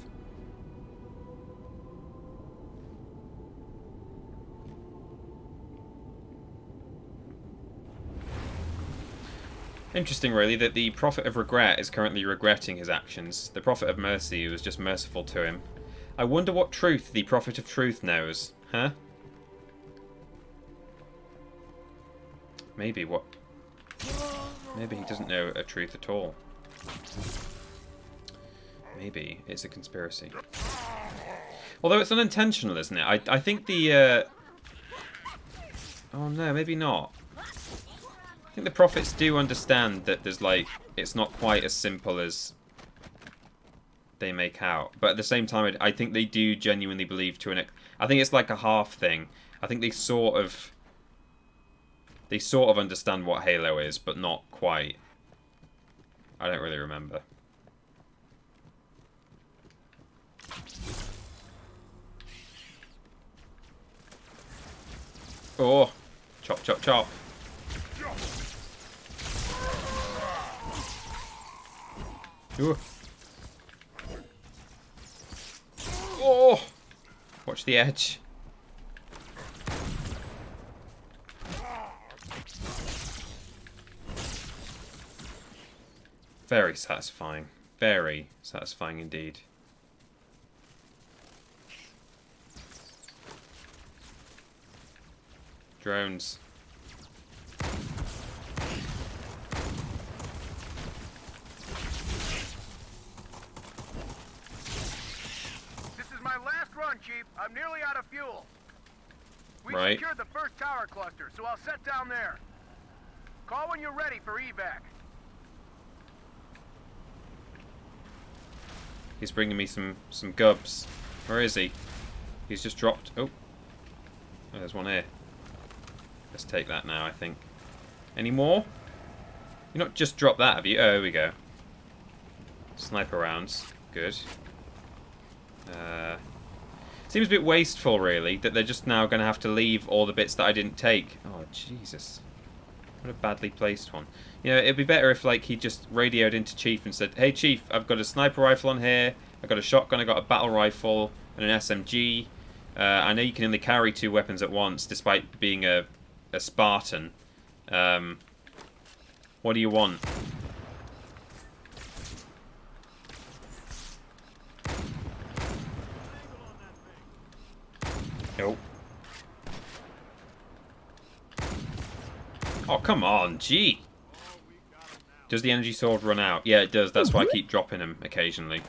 Interesting, really, that the Prophet of Regret is currently regretting his actions. The Prophet of Mercy was just merciful to him. I wonder what truth the Prophet of Truth knows, huh? Maybe what? Maybe he doesn't know a truth at all. Maybe it's a conspiracy. Although it's unintentional, isn't it? I think the... Oh no, maybe not. I think the prophets do understand that there's like... It's not quite as simple as they make out. But at the same time, I think they do genuinely believe to an... I think it's like a half thing. I think they sort of understand what Halo is, but not quite. I don't really remember. Oh, chop, chop, chop. Ooh. Oh, watch the edge. Very satisfying. Very satisfying indeed. Drones. This is my last run, Chief. I'm nearly out of fuel. We Right. secured the first tower cluster, so I'll set down there. Call when you're ready for evac. He's bringing me some gubs. Where is he? He's just dropped. Oh, there's one here. Let's take that now, I think. Any more? You not just dropped that, have you? Oh, here we go. Sniper rounds. Good. Seems a bit wasteful, really, that they're just now going to have to leave all the bits that I didn't take. Oh, Jesus. What a badly placed one. You know, it'd be better if, like, he just radioed into Chief and said, "Hey, Chief, I've got a sniper rifle on here. I've got a shotgun, I've got a battle rifle, and an SMG. I know you can only carry 2 weapons at once, despite being a Spartan. What do you want?" Oh. Oh, come on, gee. Does the energy sword run out? Yeah, it does. That's why I keep dropping them occasionally.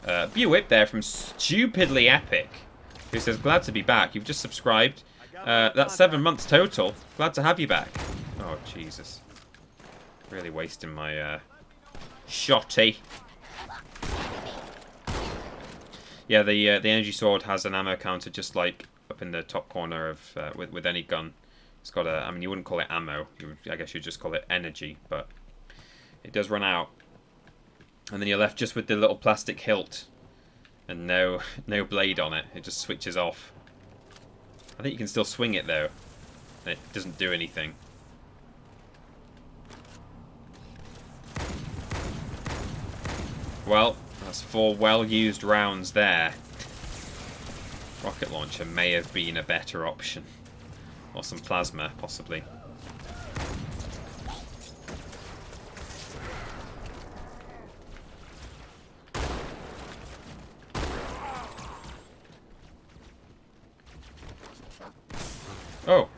Bewhip there from Stupidly Epic, who says, "Glad to be back. You've just subscribed. That's 7 months total. Glad to have you back." Oh, Jesus. Really wasting my shotty. Yeah, the energy sword has an ammo counter just like up in the top corner of with any gun. It's got a... I mean, you wouldn't call it ammo. I guess you'd just call it energy, but it does run out. And then you're left just with the little plastic hilt and no blade on it. It just switches off. I think you can still swing it, though. And it doesn't do anything. Well, that's 4 well-used rounds there. Rocket launcher may have been a better option. Or some plasma, possibly. Oh,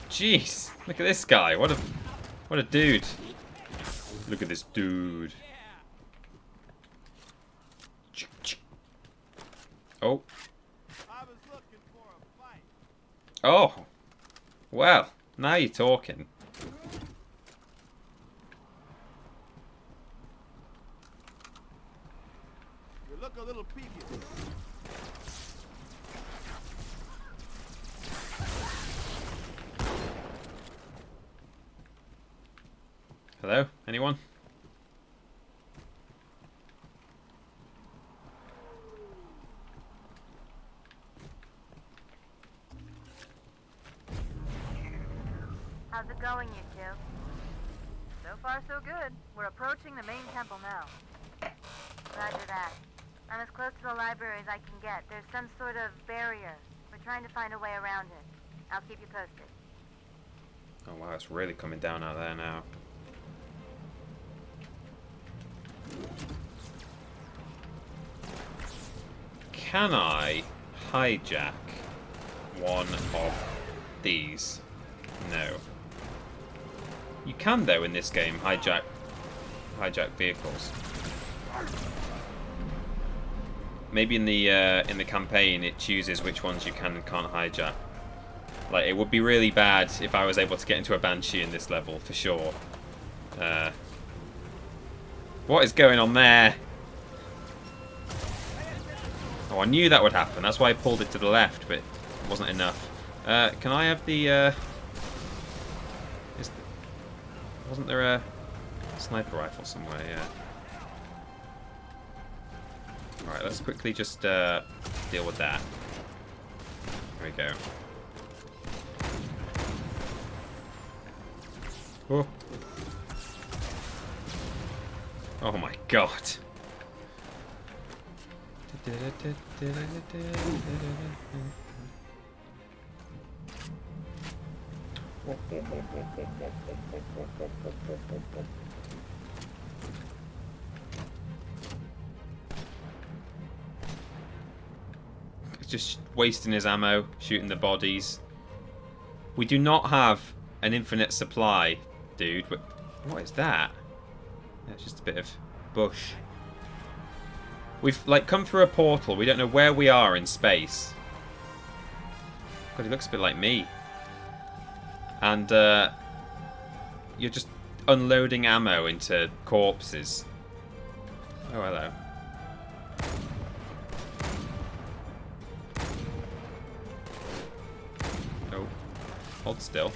jeez! Look at this guy. What a dude! Look at this dude. Oh. Oh. Well, now you're talking. You look a little peaky. Hello? Anyone? How's it going, you two? So far, so good. We're approaching the main temple now. Roger that. I'm as close to the library as I can get. There's some sort of barrier. We're trying to find a way around it. I'll keep you posted. Oh wow, it's really coming down out there now. Can I hijack one of these? No. You can though in this game hijack vehicles. Maybe in the campaign it chooses which ones you can and can't hijack. Like, it would be really bad if I was able to get into a Banshee in this level, for sure. What is going on there? Oh, I knew that would happen. That's why I pulled it to the left, but it wasn't enough. Can I have the... wasn't there a sniper rifle somewhere? Yeah. Alright, let's quickly just deal with that. There we go. Oh. Oh my god. Just wasting his ammo, shooting the bodies. We do not have an infinite supply, dude. What is that? Yeah, it's just a bit of bush. We've like come through a portal. We don't know where we are in space. God, he looks a bit like me. And you're just unloading ammo into corpses. Oh, hello. Oh, hold still.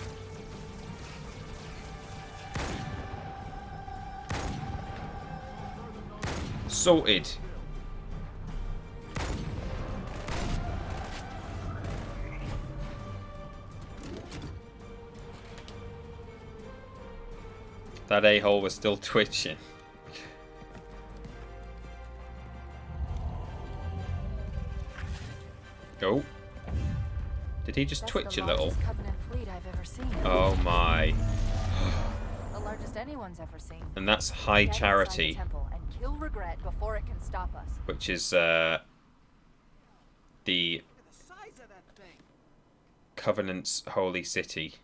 Sorted. That a-hole was still twitching. Oh. Did he just twitch a little? Oh my. The largest anyone's ever seen. And that's High Charity. Kill regret before it can stop us. Which is the Covenant's holy city.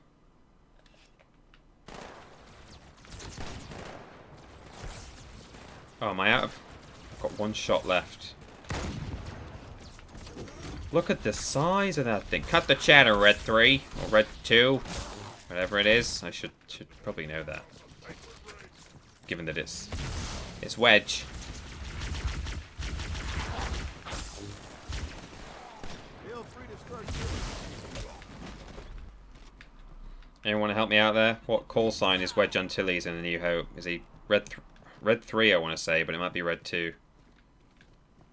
Oh, am I out of... I've got one shot left. Look at the size of that thing. Cut the chatter, Red 3. Or Red 2. Whatever it is. I should probably know that. Given that it's Wedge. Anyone want to help me out there? What call sign is Wedge Antilles in A New Hope? Is he Red 3, I want to say, but it might be Red 2.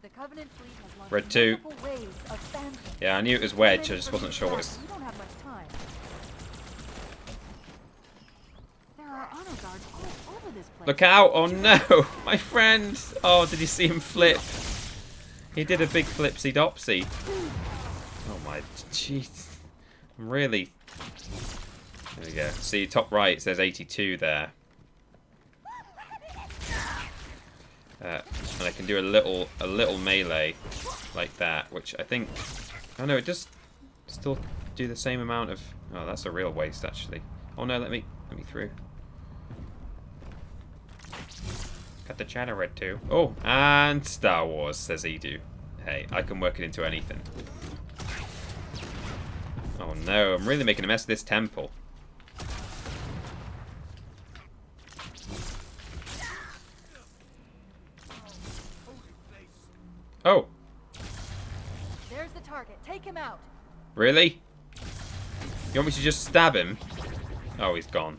The Covenant fleet has launched Red 2. waves of phantoms. Yeah, I knew it was Wedge, I just wasn't sure what it's... We don't have much time. There are auto guards all over this place. Look out! Oh no! My friend! Oh, did you see him flip? He did a big flipsy-dopsy. Oh my... Jeez. I'm really... There we go. See, top right, it says 82 there. And I can do a little melee like that, which I think... Oh no, it does still do the same amount of... Oh, that's a real waste, actually. Oh no, let me through. Cut the chatter, Red 2. Oh, and Star Wars, says Edu. Hey, I can work it into anything. Oh no, I'm really making a mess of this temple. Oh. There's the target. Take him out. Really? You want me to just stab him? Oh, he's gone.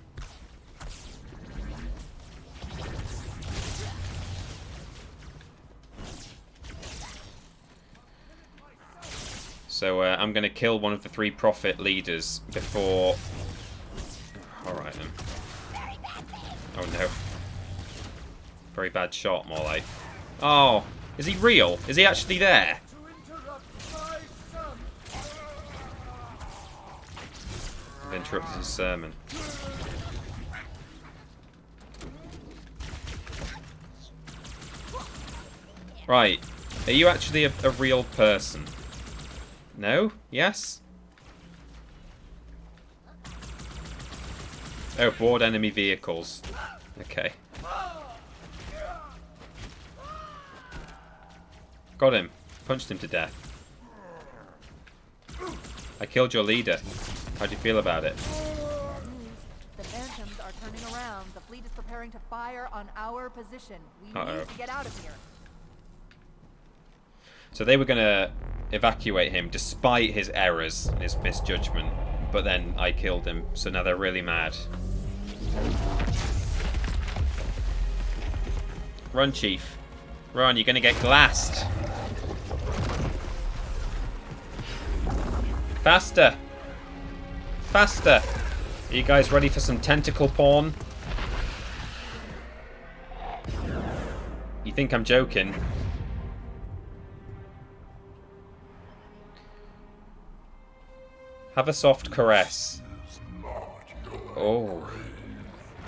So I'm going to kill one of the 3 Prophet leaders before... Alright then. Oh no. Very bad shot, more like. Oh, is he real? Is he actually there? I've interrupted his sermon. Right. Are you actually a real person? No? Yes? Oh, board enemy vehicles. Okay. Got him. Punched him to death. I killed your leader. How do you feel about it? The Phantoms are turning around. The fleet is preparing to fire on our position. We Uh-oh. need to get out of here. So they were going to evacuate him despite his errors and his misjudgment. But then I killed him. So now they're really mad. Run, Chief. Run, you're going to get glassed. Faster. Faster. Are you guys ready for some tentacle porn? You think I'm joking? Have a soft caress. Oh.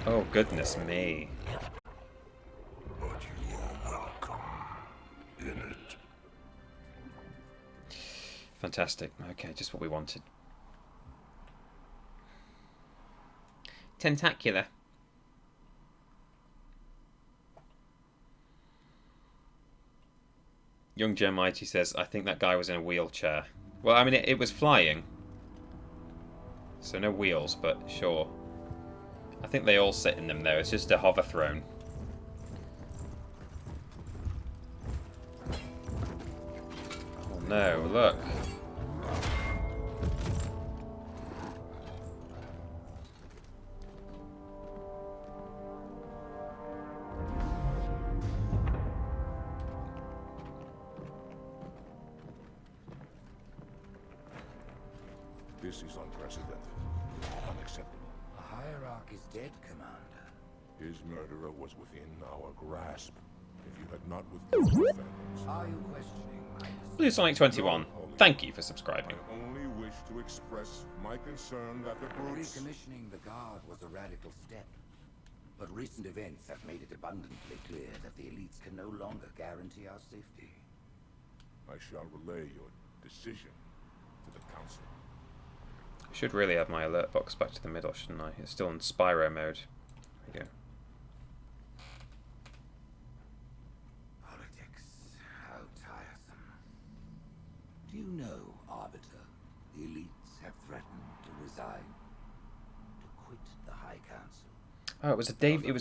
Oh, goodness me. But you're welcome in it. Fantastic. Okay, just what we wanted. Tentacular. Young Gem Mighty says, I think that guy was in a wheelchair. Well, I mean, it was flying. So no wheels, but sure. I think they all sit in them, though. It's just a hover throne. Oh no, look. This is unprecedented. Unacceptable. The Hierarch is dead, Commander. His murderer was within our grasp. If you had not withdrawn the Phantoms... Are you questioning my decision? Blue Sonic 21, thank you for subscribing. I only wish to express my concern that the brutes... Recommissioning the Guard was a radical step. But recent events have made it abundantly clear that the elites can no longer guarantee our safety. I shall relay your decision to the Council. I should really have my alert box back to the middle, shouldn't I? It's still in Spyro mode. There we go. Politics. How tiresome. Do you know, Arbiter, the elites have threatened to resign, to quit the High Council. Oh, it was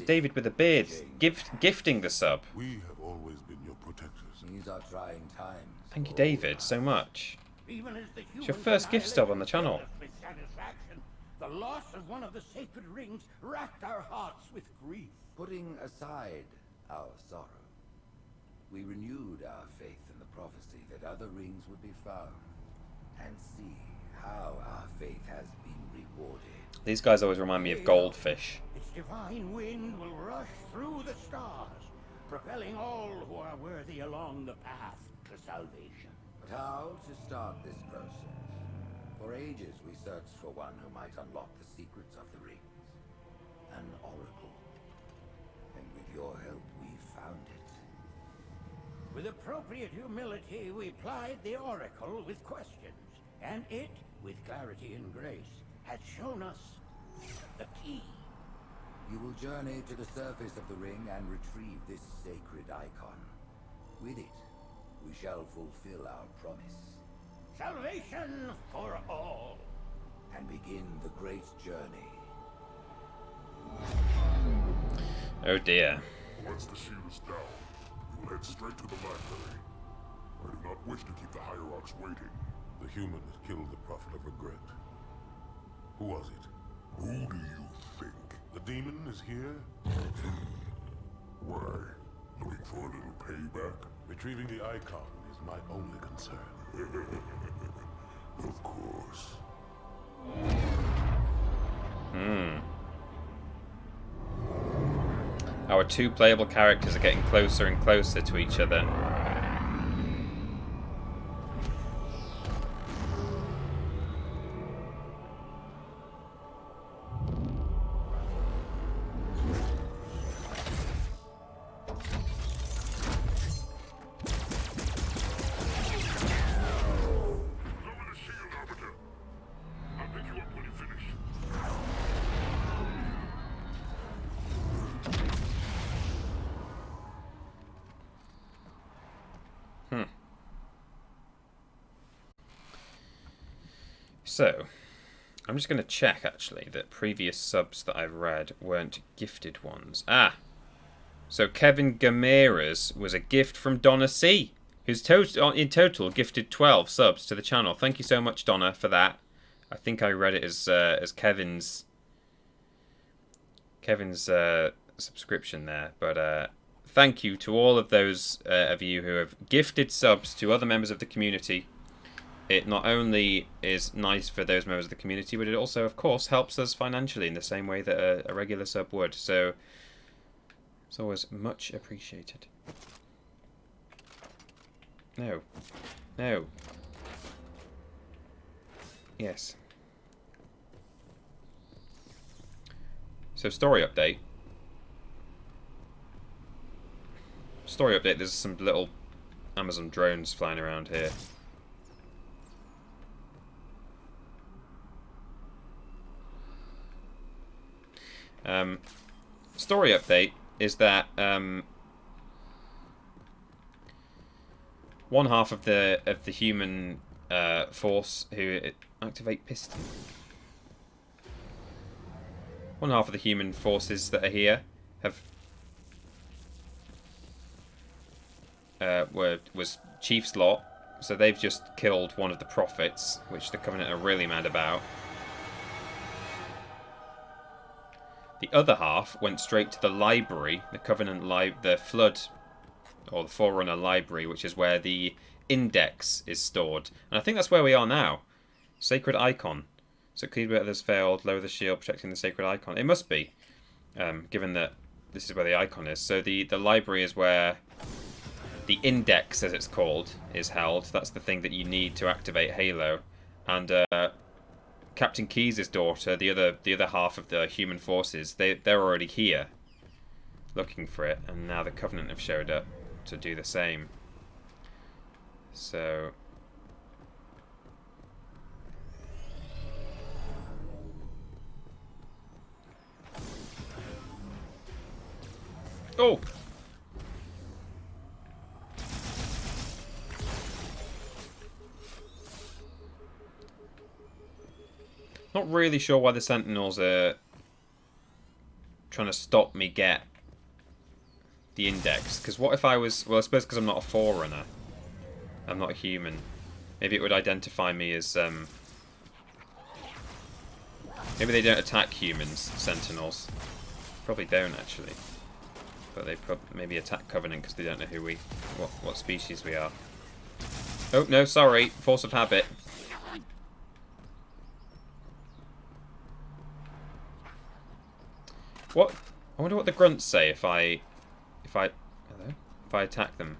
David with a beard, gifting the sub. We have always been your protectors. These are trying times. Thank you, David, so much. Even as the It's your first gift stub on the channel. With satisfaction, the loss of one of the sacred rings racked our hearts with grief. Putting aside our sorrow, we renewed our faith in the prophecy that other rings would be found, and see how our faith has been rewarded. These guys always remind me of goldfish. Its divine wind will rush through the stars, propelling all who are worthy along the path to salvation. But how to start this process? For ages we searched for one who might unlock the secrets of the rings. An oracle. And with your help we found it. With appropriate humility, we plied the oracle with questions, and it, with clarity and grace, has shown us the key. You will journey to the surface of the ring and retrieve this sacred icon. With it, we shall fulfill our promise. Salvation for all. And begin the great journey. Oh dear. Once the shield is down, you will head straight to the library. I do not wish to keep the Hierarchs waiting. The human has killed the Prophet of Regret. Who was it? Who do you think? The demon is here? Why? Looking for a little payback? Retrieving the icon is my only concern. Of course. Our two playable characters are getting closer and closer to each other. So, I'm just going to check, actually, that previous subs that I've read weren't gifted ones. Ah! So Kevin Gamera's was a gift from Donna C, who's in total gifted 12 subs to the channel. Thank you so much, Donna, for that. I think I read it as Kevin's subscription there. But thank you to all of those of you who have gifted subs to other members of the community. It not only is nice for those members of the community, but it also, of course, helps us financially in the same way that a regular sub would. So it's always much appreciated. No. No. Yes. So story update. Story update, there's some little Amazon drones flying around here. Story update is that one half of the human force who activate piston. One half of the human forces that are here have was Chief's lot, so they've just killed one of the prophets, which the Covenant are really mad about. The other half went straight to the library, the Covenant the Flood, or the Forerunner library, which is where the index is stored. And I think that's where we are now. Sacred Icon. Succeed where others failed, lower the shield, protecting the Sacred Icon. It must be, given that this is where the icon is. So the library is where the index, as it's called, is held. That's the thing that you need to activate Halo. And Captain Keyes' daughter, the other half of the human forces, they're already here looking for it, and now the Covenant have showed up to do the same. So oh! Not really sure why the Sentinels are trying to stop me get the index. Because what if I was... Well, I suppose because I'm not a Forerunner. I'm not a human. Maybe it would identify me as... Maybe they don't attack humans, Sentinels. Probably don't, actually. But they maybe attack Covenant because they don't know who what species we are. Oh, no, sorry. Force of habit. What? I wonder what the grunts say if I attack them.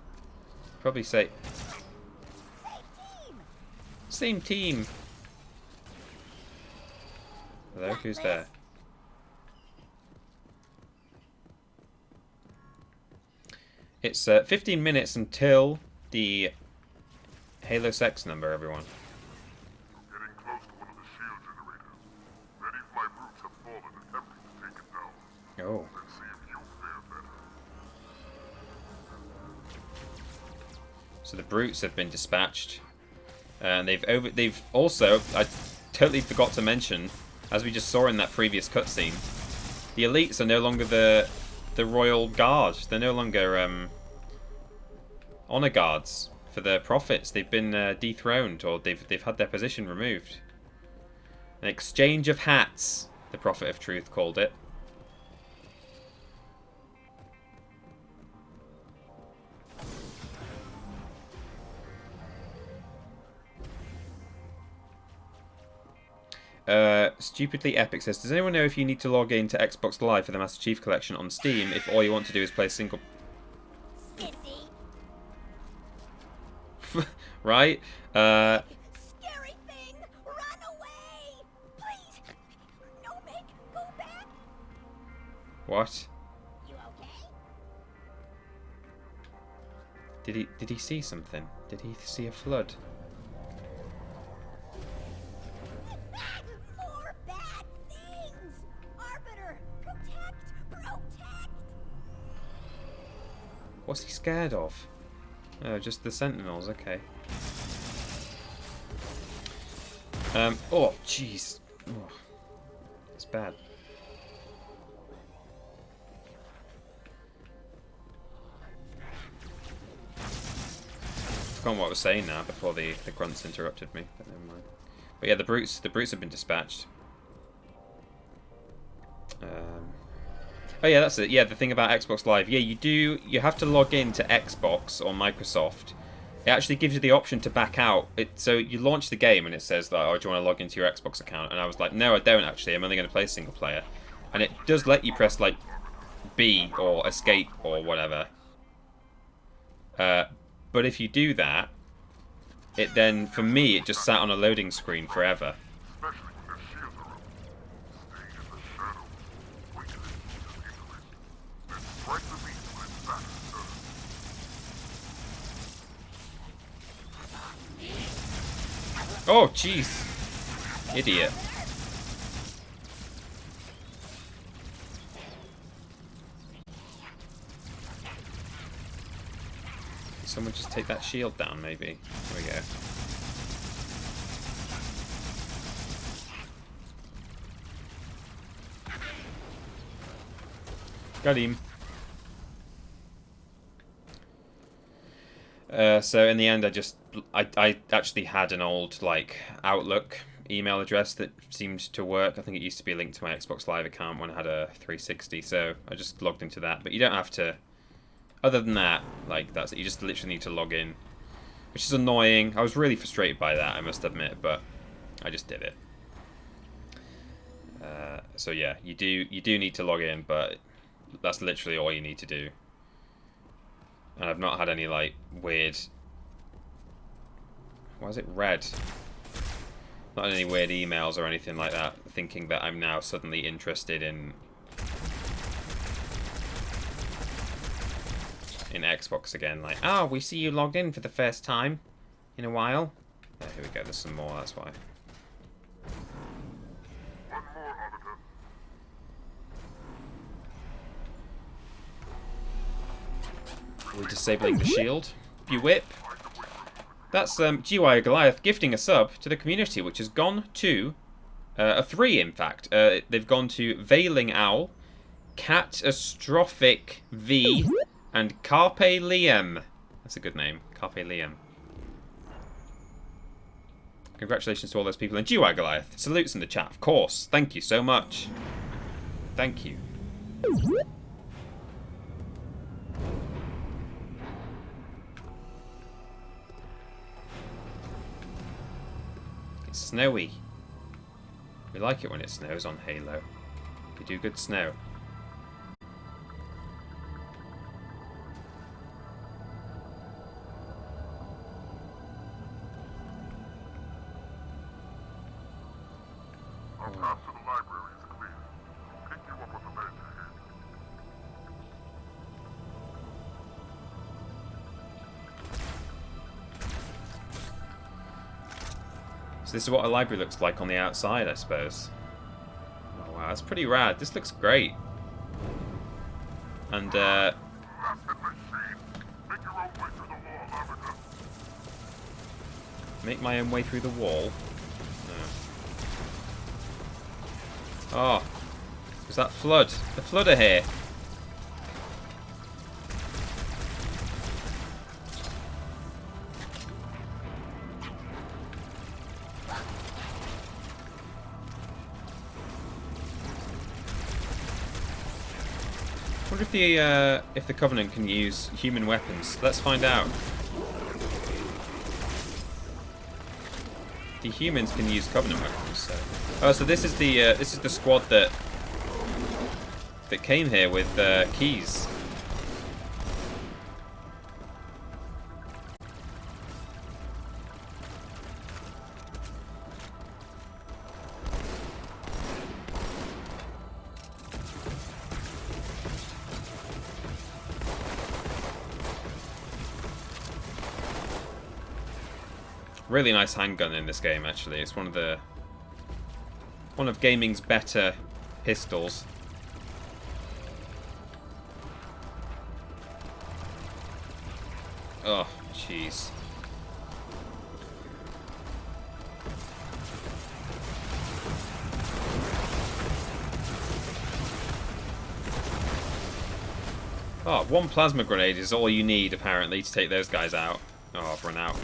Probably say same team. Hello, who's there? It's 15 minutes until the Halo sex number, everyone. You're getting close to one of the shield generators. Many of my brutes have fallen attempting to take it down. Oh. Let's see if you fare better. So the brutes have been dispatched, and they've also, I totally forgot to mention, as we just saw in that previous cutscene, the elites are no longer the royal guard. They're no longer honor guards for the prophets. They've been dethroned, or they've had their position removed. An exchange of hats, the Prophet of Truth called it. Stupidly Epic says, does anyone know if you need to log in to Xbox Live for the Master Chief Collection on Steam if all you want to do is play single... Right? Scary thing! Run away! Please! No, Meg, go back! What? You okay? Did he see something? Did he see a flood? More bad things! Arbiter! Protect! What's he scared of? Oh, just the Sentinels, okay. Oh, jeez. Oh, it's bad. I've forgotten what I was saying now before the grunts interrupted me, but never mind. But yeah, the brutes have been dispatched. Oh yeah, that's it. Yeah, the thing about Xbox Live. Yeah, you have to log in to Xbox or Microsoft. It actually gives you the option to back out. So you launch the game and it says that, oh, do you want to log into your Xbox account? And I was like, no, I don't actually. I'm only going to play single player. And it does let you press like B or escape or whatever. But if you do that, it then, for me, it just sat on a loading screen forever. Oh, jeez. Idiot. Someone just take that shield down, maybe. There we go. Got him. So in the end, I actually had an old like Outlook email address that seemed to work. I think it used to be linked to my Xbox Live account when I had a 360, so I just logged into that. But you don't have to. Other than that, like that's it. You just literally need to log in, which is annoying. I was really frustrated by that, I must admit, but I just did it. So yeah, you do need to log in, but that's literally all you need to do. And I've not had any like weird. Why is it red? Not any weird emails or anything like that, thinking that I'm now suddenly interested in Xbox again. Like, oh, we see you logged in for the first time in a while. Yeah, here we go. There's some more. That's why. We're disabling the shield. Whip. That's GY Goliath gifting a sub to the community, which has gone to a 3, in fact. They've gone to Veiling Owl, Catastrophic V, and Carpe Liam. That's a good name, Carpe Liam. Congratulations to all those people. And GY Goliath, salutes in the chat, of course. Thank you so much. Thank you. It's snowy. We like it when it snows on Halo. We do good snow. Our path to the library is clear. Pick you up on the ledge ahead. So this is what a library looks like on the outside, I suppose. Oh wow, that's pretty rad. This looks great. And make my own way through the wall. Oh, is that flood? The flood are here. I wonder if the Covenant can use human weapons. Let's find out. the humans can use Covenant weapons. So, oh, so this is the squad that came here with keys. Really nice handgun in this game, actually. It's one of gaming's better pistols. Oh, jeez. Oh, one plasma grenade is all you need, apparently, to take those guys out. Oh, I've run out.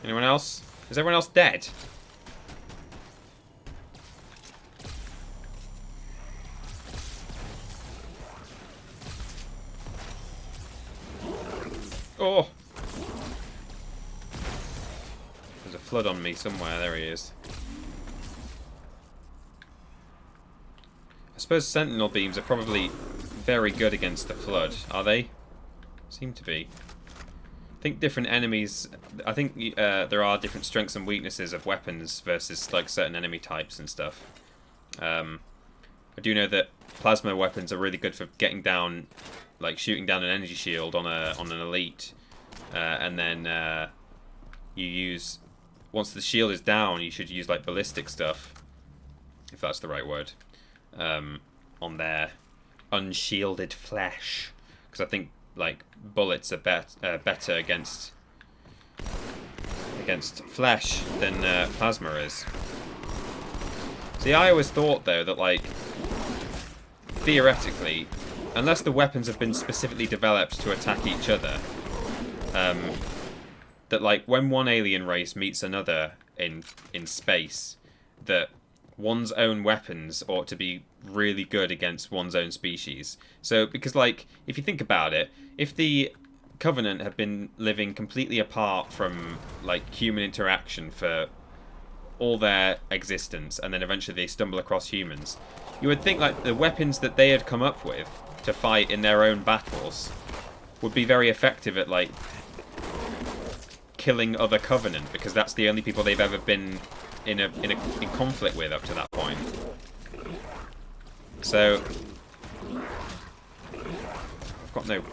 Anyone else? Is everyone else dead? Oh! There's a flood on me somewhere. There he is. I suppose sentinel beams are probably very good against the flood. Are they? Seem to be. I think different enemies... I think there are different strengths and weaknesses of weapons versus like certain enemy types and stuff. I do know that plasma weapons are really good for getting down, like shooting down an energy shield on an elite, and then you use, once the shield is down, you should use like ballistic stuff, if that's the right word, on their unshielded flesh, because I think like bullets are better against flesh than plasma is. See, I always thought though that like theoretically, unless the weapons have been specifically developed to attack each other, that like when one alien race meets another in space, that one's own weapons ought to be really good against one's own species. So, because like, if you think about it, if the Covenant have been living completely apart from like human interaction for all their existence, and then eventually they stumble across humans, you would think like the weapons that they had come up with to fight in their own battles would be very effective at like killing other Covenant, because that's the only people they've ever been in conflict with up to that point. So I've got no...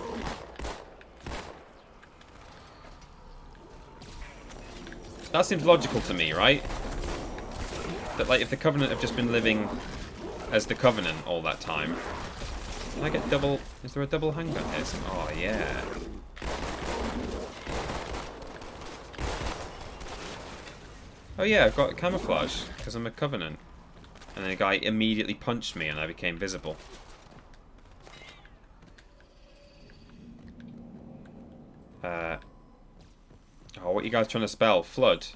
That seems logical to me, right? That like if the Covenant have just been living as the Covenant all that time. Can I get double... Is there a double handgun here? Oh yeah. Oh yeah, I've got camouflage, because I'm a Covenant. And then a guy immediately punched me and I became visible. Oh, what are you guys trying to spell? Flood.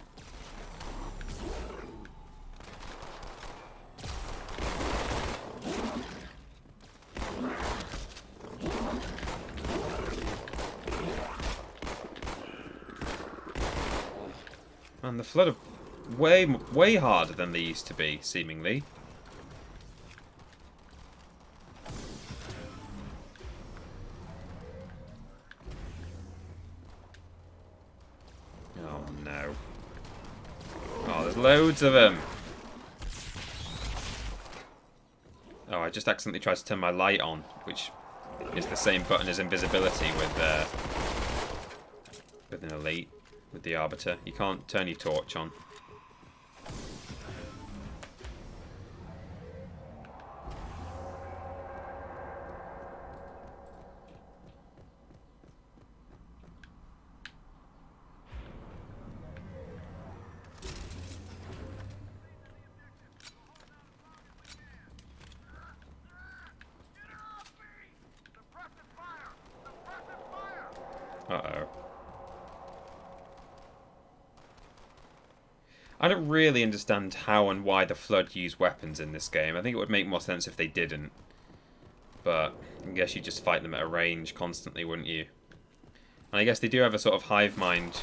Man, the flood are way harder than they used to be, seemingly. Oh no. Oh, there's loads of them. Oh, I just accidentally tried to turn my light on, which is the same button as invisibility with an elite. With the Arbiter. You can't turn your torch on. Uh-oh. I don't really understand how and why the Flood use weapons in this game. I think it would make more sense if they didn't. but I guess you just fight them at a range constantly, wouldn't you? And I guess they do have a sort of hive mind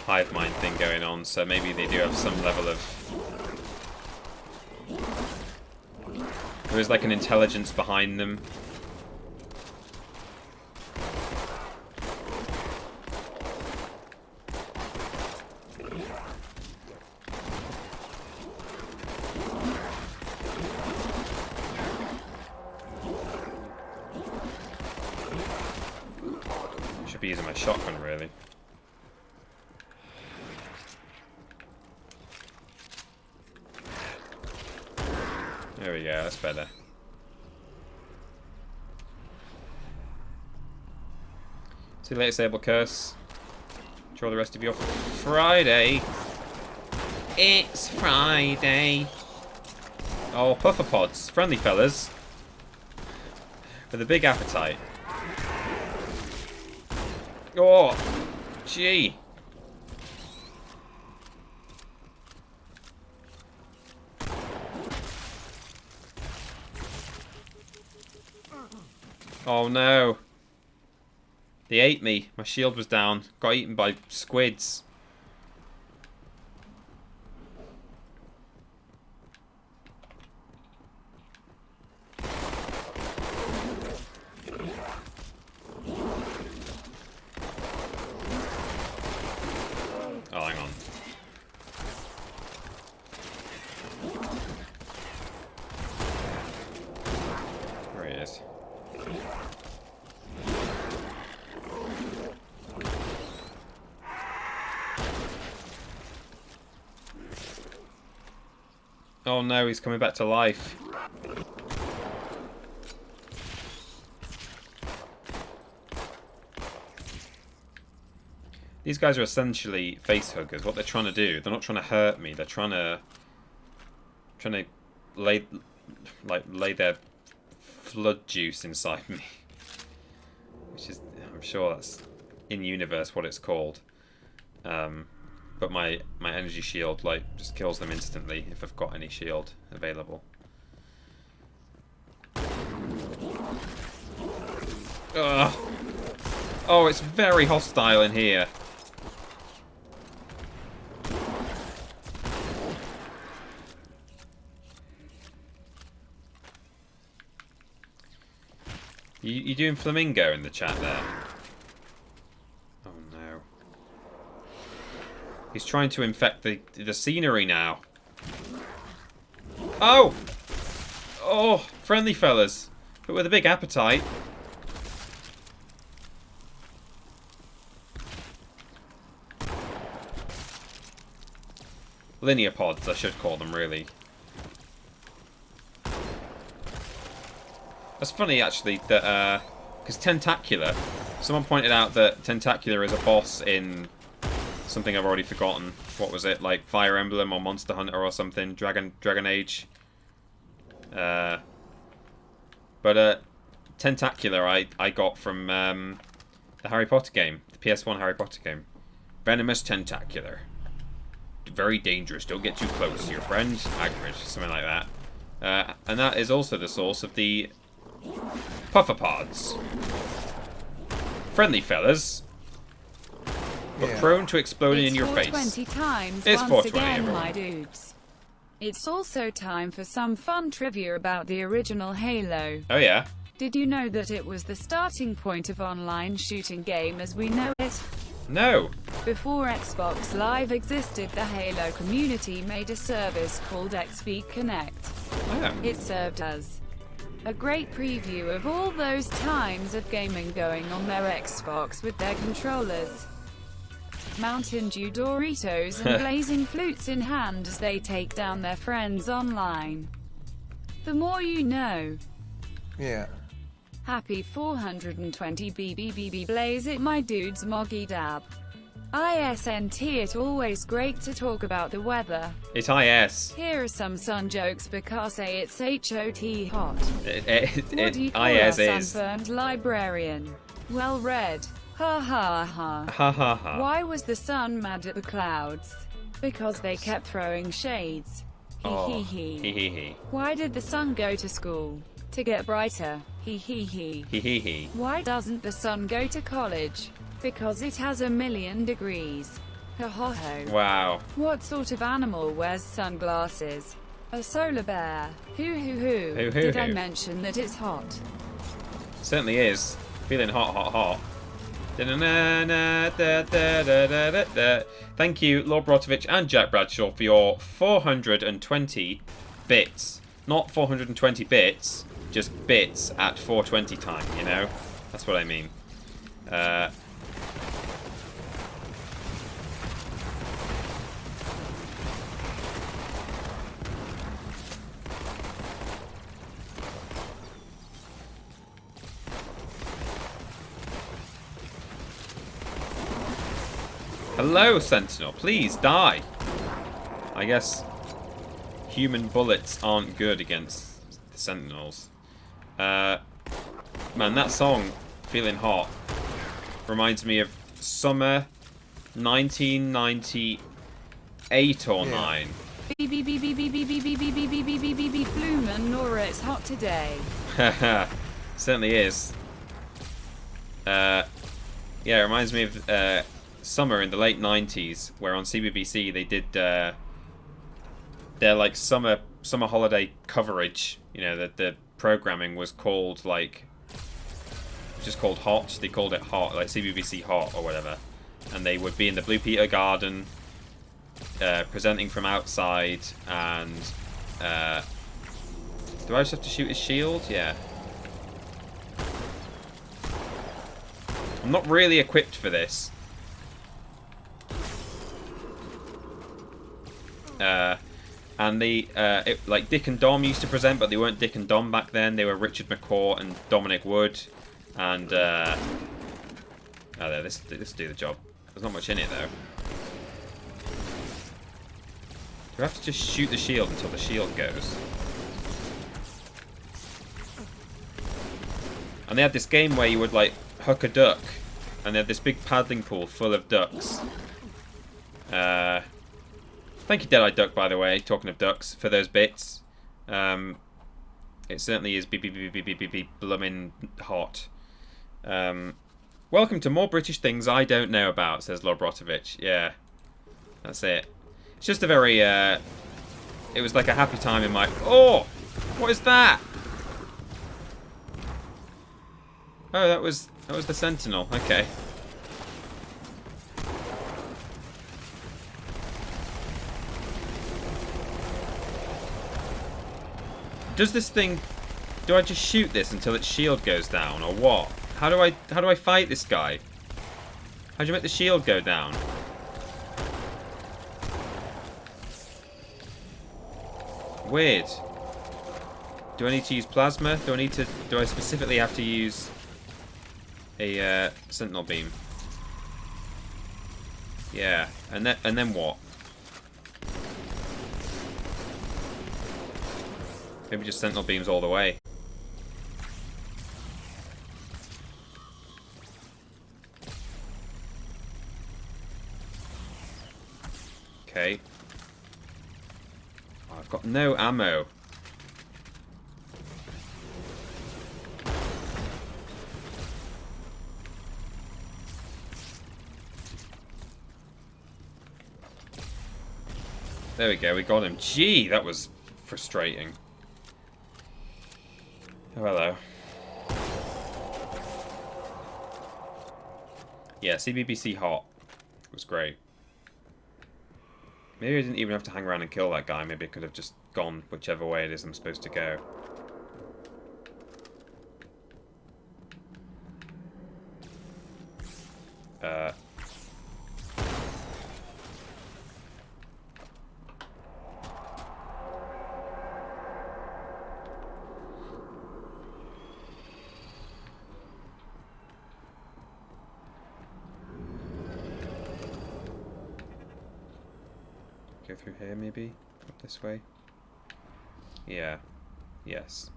thing going on, so maybe they do have some level of... There is like an intelligence behind them. Should be using my shotgun, really. There we go, that's better. See you later, Sable Curse. Enjoy the rest of your Friday. It's Friday. Oh, puffer pods. Friendly fellas. With a big appetite. Oh, gee. Oh no. They ate me. My shield was down. Got eaten by squids. Oh, hang on. There he is. Oh no, he's coming back to life. These guys are essentially face huggers. What they're trying to do, they're not trying to hurt me. They're trying to lay their flood juice inside me. Which is, I'm sure that's in universe what it's called. But my energy shield just kills them instantly if I've got any shield available. Ugh. Oh, it's very hostile in here. You doing flamingo in the chat there? Oh no. He's trying to infect the scenery now. Oh! Oh, friendly fellas. But with a big appetite. Linear pods, I should call them, really. That's funny, actually, that, because Tentacular, someone pointed out that Tentacular is a boss in something I've already forgotten. What was it? Like Fire Emblem or Monster Hunter or something? Dragon Age. But Tentacular I got from the Harry Potter game. The PS1 Harry Potter game. Venomous Tentacular. Very dangerous. Don't get too close to your friend. Hagrid. Something like that. And that is also the source of the puffer pods. Friendly fellas. But prone to exploding in your face. 420 times it's once 420, again, everyone. my dudes. It's also time for some fun trivia about the original Halo. Oh yeah? Did you know that it was the starting point of online shooting game as we know it? No. Before Xbox Live existed, the Halo community made a service called XP Connect. Oh. It served as a great preview of all those times of gaming going on their Xbox with their controllers. Mountain Dew Doritos and blazing flutes in hand as they take down their friends online. The more you know. Yeah. Happy 420 BBBB blaze it, my dudes. Moggy dab. ISNT. It always great to talk about the weather. It's IS. Here are some sun jokes because it's HOT hot. What do you call IS a is. sunburned librarian? Well read. Ha ha ha. Ha ha ha. Why was the sun mad at the clouds? Because they kept throwing shades. Hee Oh, hee hee. hee hee hee. Why did the sun go to school? To get brighter. He he he. He he he. Why doesn't the sun go to college? Because it has 1,000,000 degrees. Ho ho ho. Wow. What sort of animal wears sunglasses? A solar bear. Hoo hoo hoo. Hoo hoo Did I hoo. mention that it's hot? Certainly is. Feeling hot, hot, hot. Da-da-na-na-da-da-da-da-da-da. Thank you, Lord Brotovich and Jack Bradshaw, for your 420 bits. Not 420 bits, just bits at 420 time, you know? That's what I mean. Hello, Sentinel. Please die. I guess human bullets aren't good against the Sentinels. Man, that song, Feeling Hot, reminds me of summer 1998 or 9. Beep beep beep beep beep beep beep beep beep beep beep beep beep beep beep Flumen, Nora, it's hot today. Haha, certainly is. Yeah, it reminds me of summer in the late 90s, where on CBBC they did their like summer holiday coverage. You know, that the programming was called like just called Hot. They called it Hot, like CBBC Hot or whatever. And they would be in the Blue Peter Garden, presenting from outside, and do I just have to shoot his shield? Yeah. I'm not really equipped for this. And like Dick and Dom used to present, but they weren't Dick and Dom back then. They were Richard McCaw and Dominic Wood, and this do the job. There's not much in it though. Do I have to just shoot the shield until the shield goes? And they had this game where you would like hook a duck, and they had this big paddling pool full of ducks. Thank you, Dead-Eye Duck, by the way, talking of ducks, for those bits. It certainly is bloomin' hot. Welcome to more British things I don't know about, says Lord Brotovich. Yeah, that's it. It's just a very, it was like a happy time in my... Oh! What is that? Oh, that was the Sentinel. Okay. Does this thing... Do I just shoot this until its shield goes down, or what? How do I fight this guy? How do you make the shield go down? Weird. Do I need to use plasma? Do I specifically have to use a sentinel beam? Yeah, and then what? Maybe just sentinel beams all the way. Okay. Oh, I've got no ammo. There we go, we got him. Gee, that was frustrating. Oh, hello. Yeah, CBBC Hot was great. Maybe I didn't even have to hang around and kill that guy. Maybe I could have just gone whichever way it is I'm supposed to go. Go through here, maybe? Up this way? Yeah. Yes.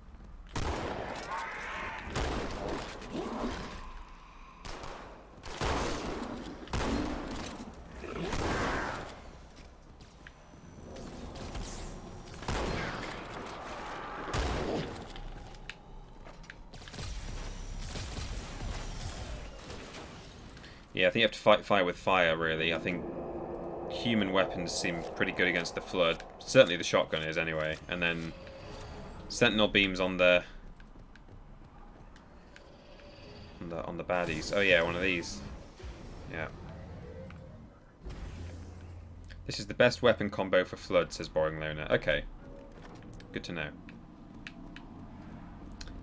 Yeah, I think you have to fight fire with fire, really. I think human weapons seem pretty good against the Flood. Certainly the shotgun is, anyway. And then sentinel beams on the baddies. Oh yeah, one of these. Yeah. This is the best weapon combo for Flood, says Boring Loner. Okay. Good to know.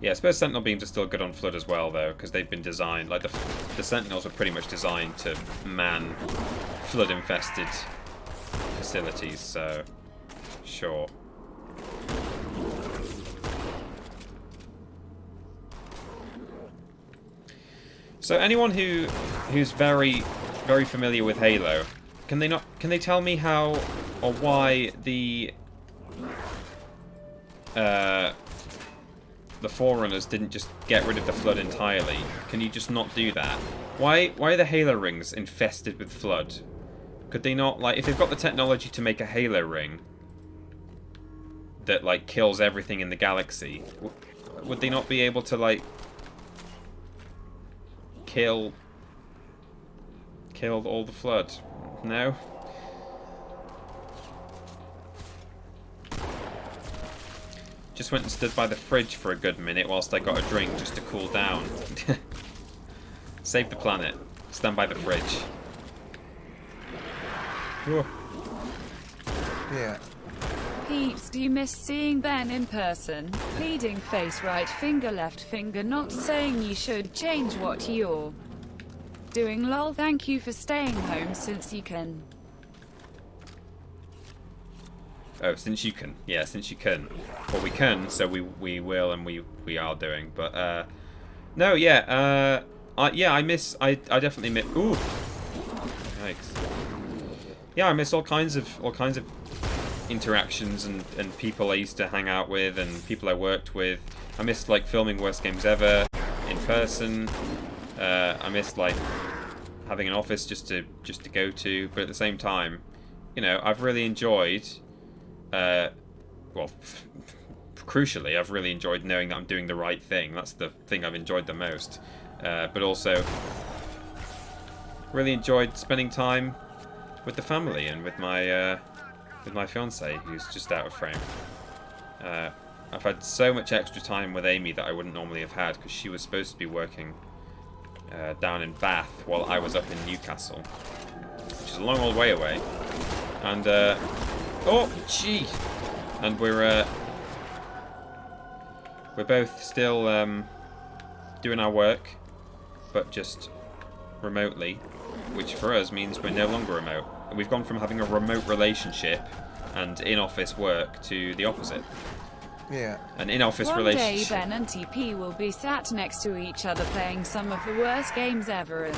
Yeah, I suppose Sentinel Beams are still good on Flood as well, though, because they've been designed... Like, the Sentinels are pretty much designed to man Flood-infested facilities, so... Sure. So anyone who's very familiar with Halo, can they tell me how or why the Forerunners didn't just get rid of the Flood entirely? Can you just not do that? Why are the Halo rings infested with Flood? Could they not, like, if they've got the technology to make a Halo ring that, like, kills everything in the galaxy, would they not be able to, like, kill all the Flood? No? Just went and stood by the fridge for a good minute whilst I got a drink just to cool down. Save the planet. Stand by the fridge. Whoa. Yeah. Peeps, do you miss seeing Ben in person? Pleading face, right finger, left finger, not saying you should change what you're doing. Lol, thank you for staying home since you can. Oh, since you can. Yeah, since you can. Well, we can, so we will, and we are doing. But, no, yeah, I definitely miss... Ooh! Yikes. Yeah, I miss all kinds of interactions and people I used to hang out with and people I worked with. I miss, like, filming Worst Games Ever in person. I miss, like, having an office just to go to. But at the same time, you know, I've really enjoyed... well, crucially, I've really enjoyed knowing that I'm doing the right thing. That's the thing I've enjoyed the most. But also, really enjoyed spending time with the family and with my fiance, who's just out of frame. I've had so much extra time with Amy that I wouldn't normally have had because she was supposed to be working down in Bath while I was up in Newcastle, which is a long old way away. And oh, gee! And we're both still doing our work, but just remotely, which for us means we're no longer remote. We've gone from having a remote relationship and in-office work to the opposite. Yeah. An in-office relationship. One day Ben and TP will be sat next to each other playing some of the worst games ever and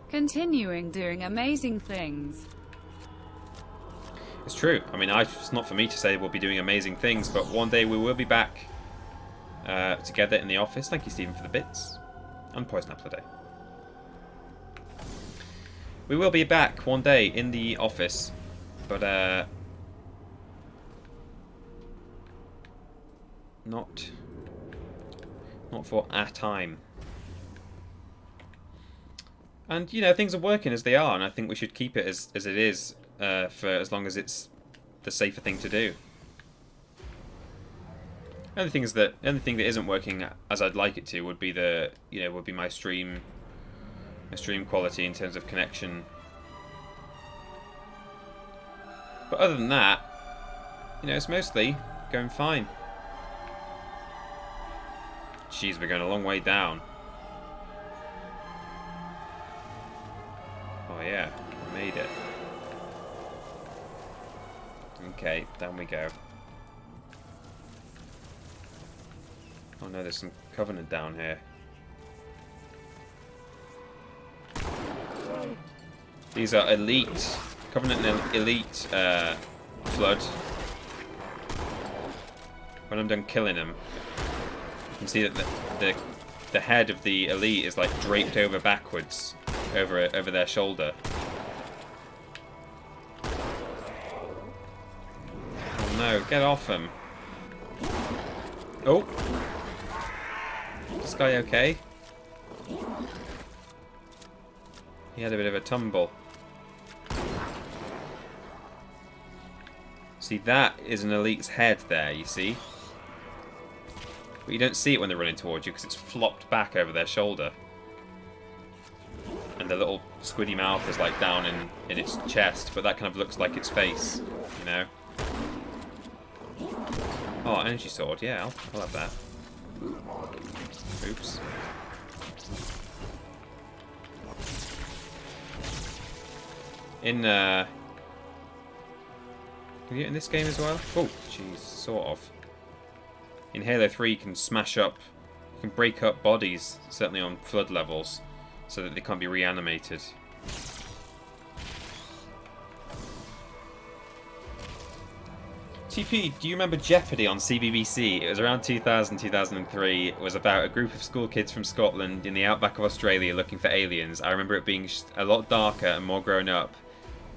continuing doing amazing things. It's true. I mean, it's not for me to say we'll be doing amazing things, but one day we will be back together in the office. Thank you, Stephen, for the bits. And Poison Apple today. We will be back one day in the office, but not for a time. And, you know, things are working as they are, and I think we should keep it as it is. For as long as it's the safer thing to do. The only thing that isn't working as I'd like it to would be my stream quality in terms of connection. But other than that, you know, it's mostly going fine. Jeez, we're going a long way down. Oh yeah, we made it. Okay, down we go. Oh no, there's some Covenant down here. These are elite, Covenant and elite Flood. When I'm done killing them, you can see that the head of the elite is like draped over backwards over their shoulder. No, get off him. Oh. Is this guy okay? He had a bit of a tumble. See, that is an elite's head there, you see? But you don't see it when they're running towards you because it's flopped back over their shoulder. And the little squiddy mouth is like down in its chest, but that kind of looks like its face, you know? Oh, energy sword, yeah, I'll have that. Oops. In in this game as well? Oh, jeez, sort of. In Halo 3, you can smash up, you can break up bodies, certainly on flood levels, so that they can't be reanimated. TP, do you remember Jeopardy on CBBC? It was around 2000, 2003. It was about a group of school kids from Scotland in the outback of Australia looking for aliens. I remember it being a lot darker and more grown up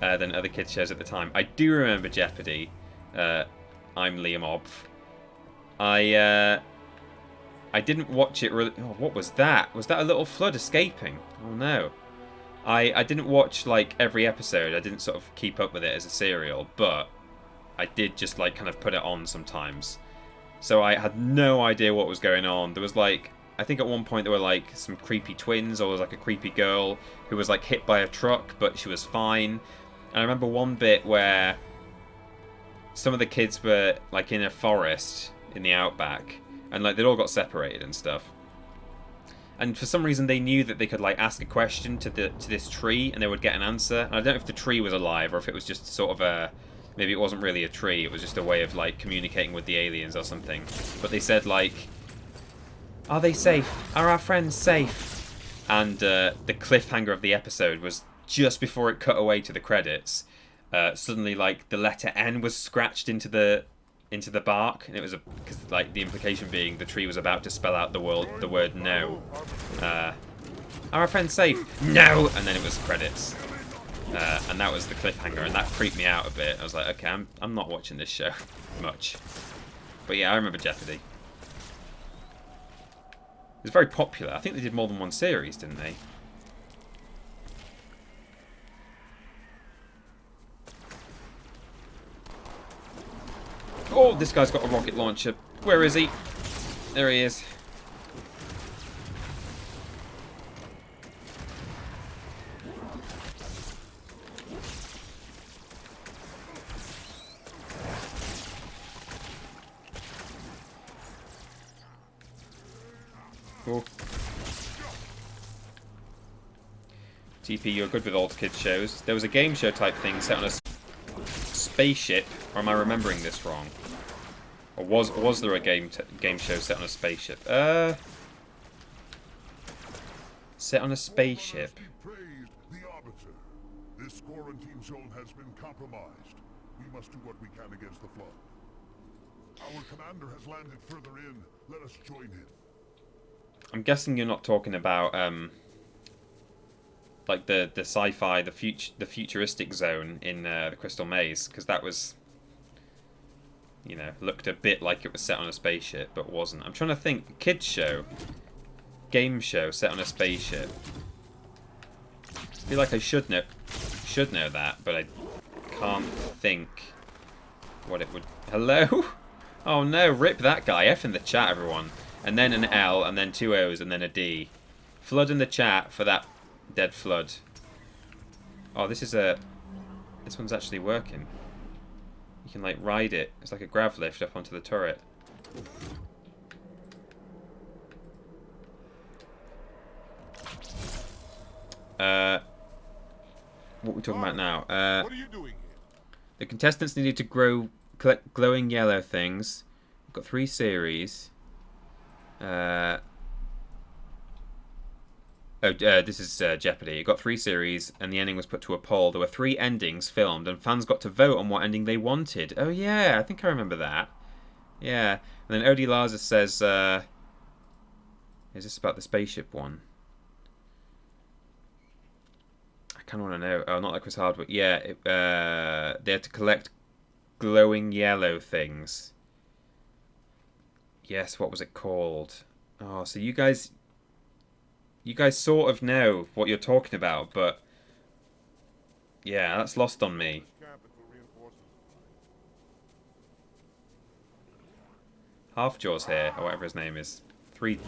than other kids' shows at the time. I do remember Jeopardy. I'm Liam Obf. I didn't watch it really... Oh, what was that? Was that a little flood escaping? Oh no. I didn't watch like every episode. I didn't sort of keep up with it as a serial, but I did just like kind of put it on sometimes. So I had no idea what was going on. There was like, I think at one point there were like some creepy twins, or there was like a creepy girl who was like hit by a truck, but she was fine. And I remember one bit where some of the kids were like in a forest in the outback, and like they'd all got separated and stuff. And for some reason they knew that they could like ask a question to this tree and they would get an answer. And I don't know if the tree was alive or if it was just sort of a... Maybe it wasn't really a tree, it was just a way of like communicating with the aliens or something. But they said like, are they safe? Are our friends safe? And the cliffhanger of the episode was just before it cut away to the credits. Suddenly like the letter N was scratched into the bark, and it was because like the implication being the tree was about to spell out the word no. Are our friends safe? No! And then it was credits. And that was the cliffhanger, and that creeped me out a bit. I was like, okay, I'm not watching this show much. But yeah, I remember Jeopardy. It was very popular. I think they did more than one series, didn't they? Oh, this guy's got a rocket launcher. Where is he? There he is. Cool. TP, you're good with old kids shows. There was a game show type thing set on a spaceship, or am I remembering this wrong? Or was there a game show set on a spaceship? Set on a spaceship. Praised the Arbiter. This quarantine zone has been compromised. We must do what we can against the flood. Our commander has landed further in. Let us join him. I'm guessing you're not talking about like the sci-fi, the futuristic zone in the Crystal Maze, because that was, you know, looked a bit like it was set on a spaceship, but wasn't. I'm trying to think. Kids show, game show set on a spaceship. I feel like I should know that, but I can't think what it would. Hello? Oh no! Rip that guy. F in the chat, everyone. And then an L, and then 2 O's, and then a D. Flood in the chat for that dead flood. Oh, this one's actually working. You can, like, ride it. It's like a grav lift up onto the turret. What are we talking about now? What are you doing here? The contestants needed to collect glowing yellow things. We've got 3 series. This is Jeopardy. It got 3 series, and the ending was put to a poll. There were 3 endings filmed, and fans got to vote on what ending they wanted. Oh yeah, I think I remember that. Yeah, and then Odie Larza says, "Is this about the spaceship one?" I kind of want to know. Oh, not like Chris Hardwick. Yeah, they had to collect glowing yellow things. Yes, what was it called? Oh, so you guys sort of know what you're talking about, but Yeah, that's lost on me. Half Jaws here, or whatever his name is. Three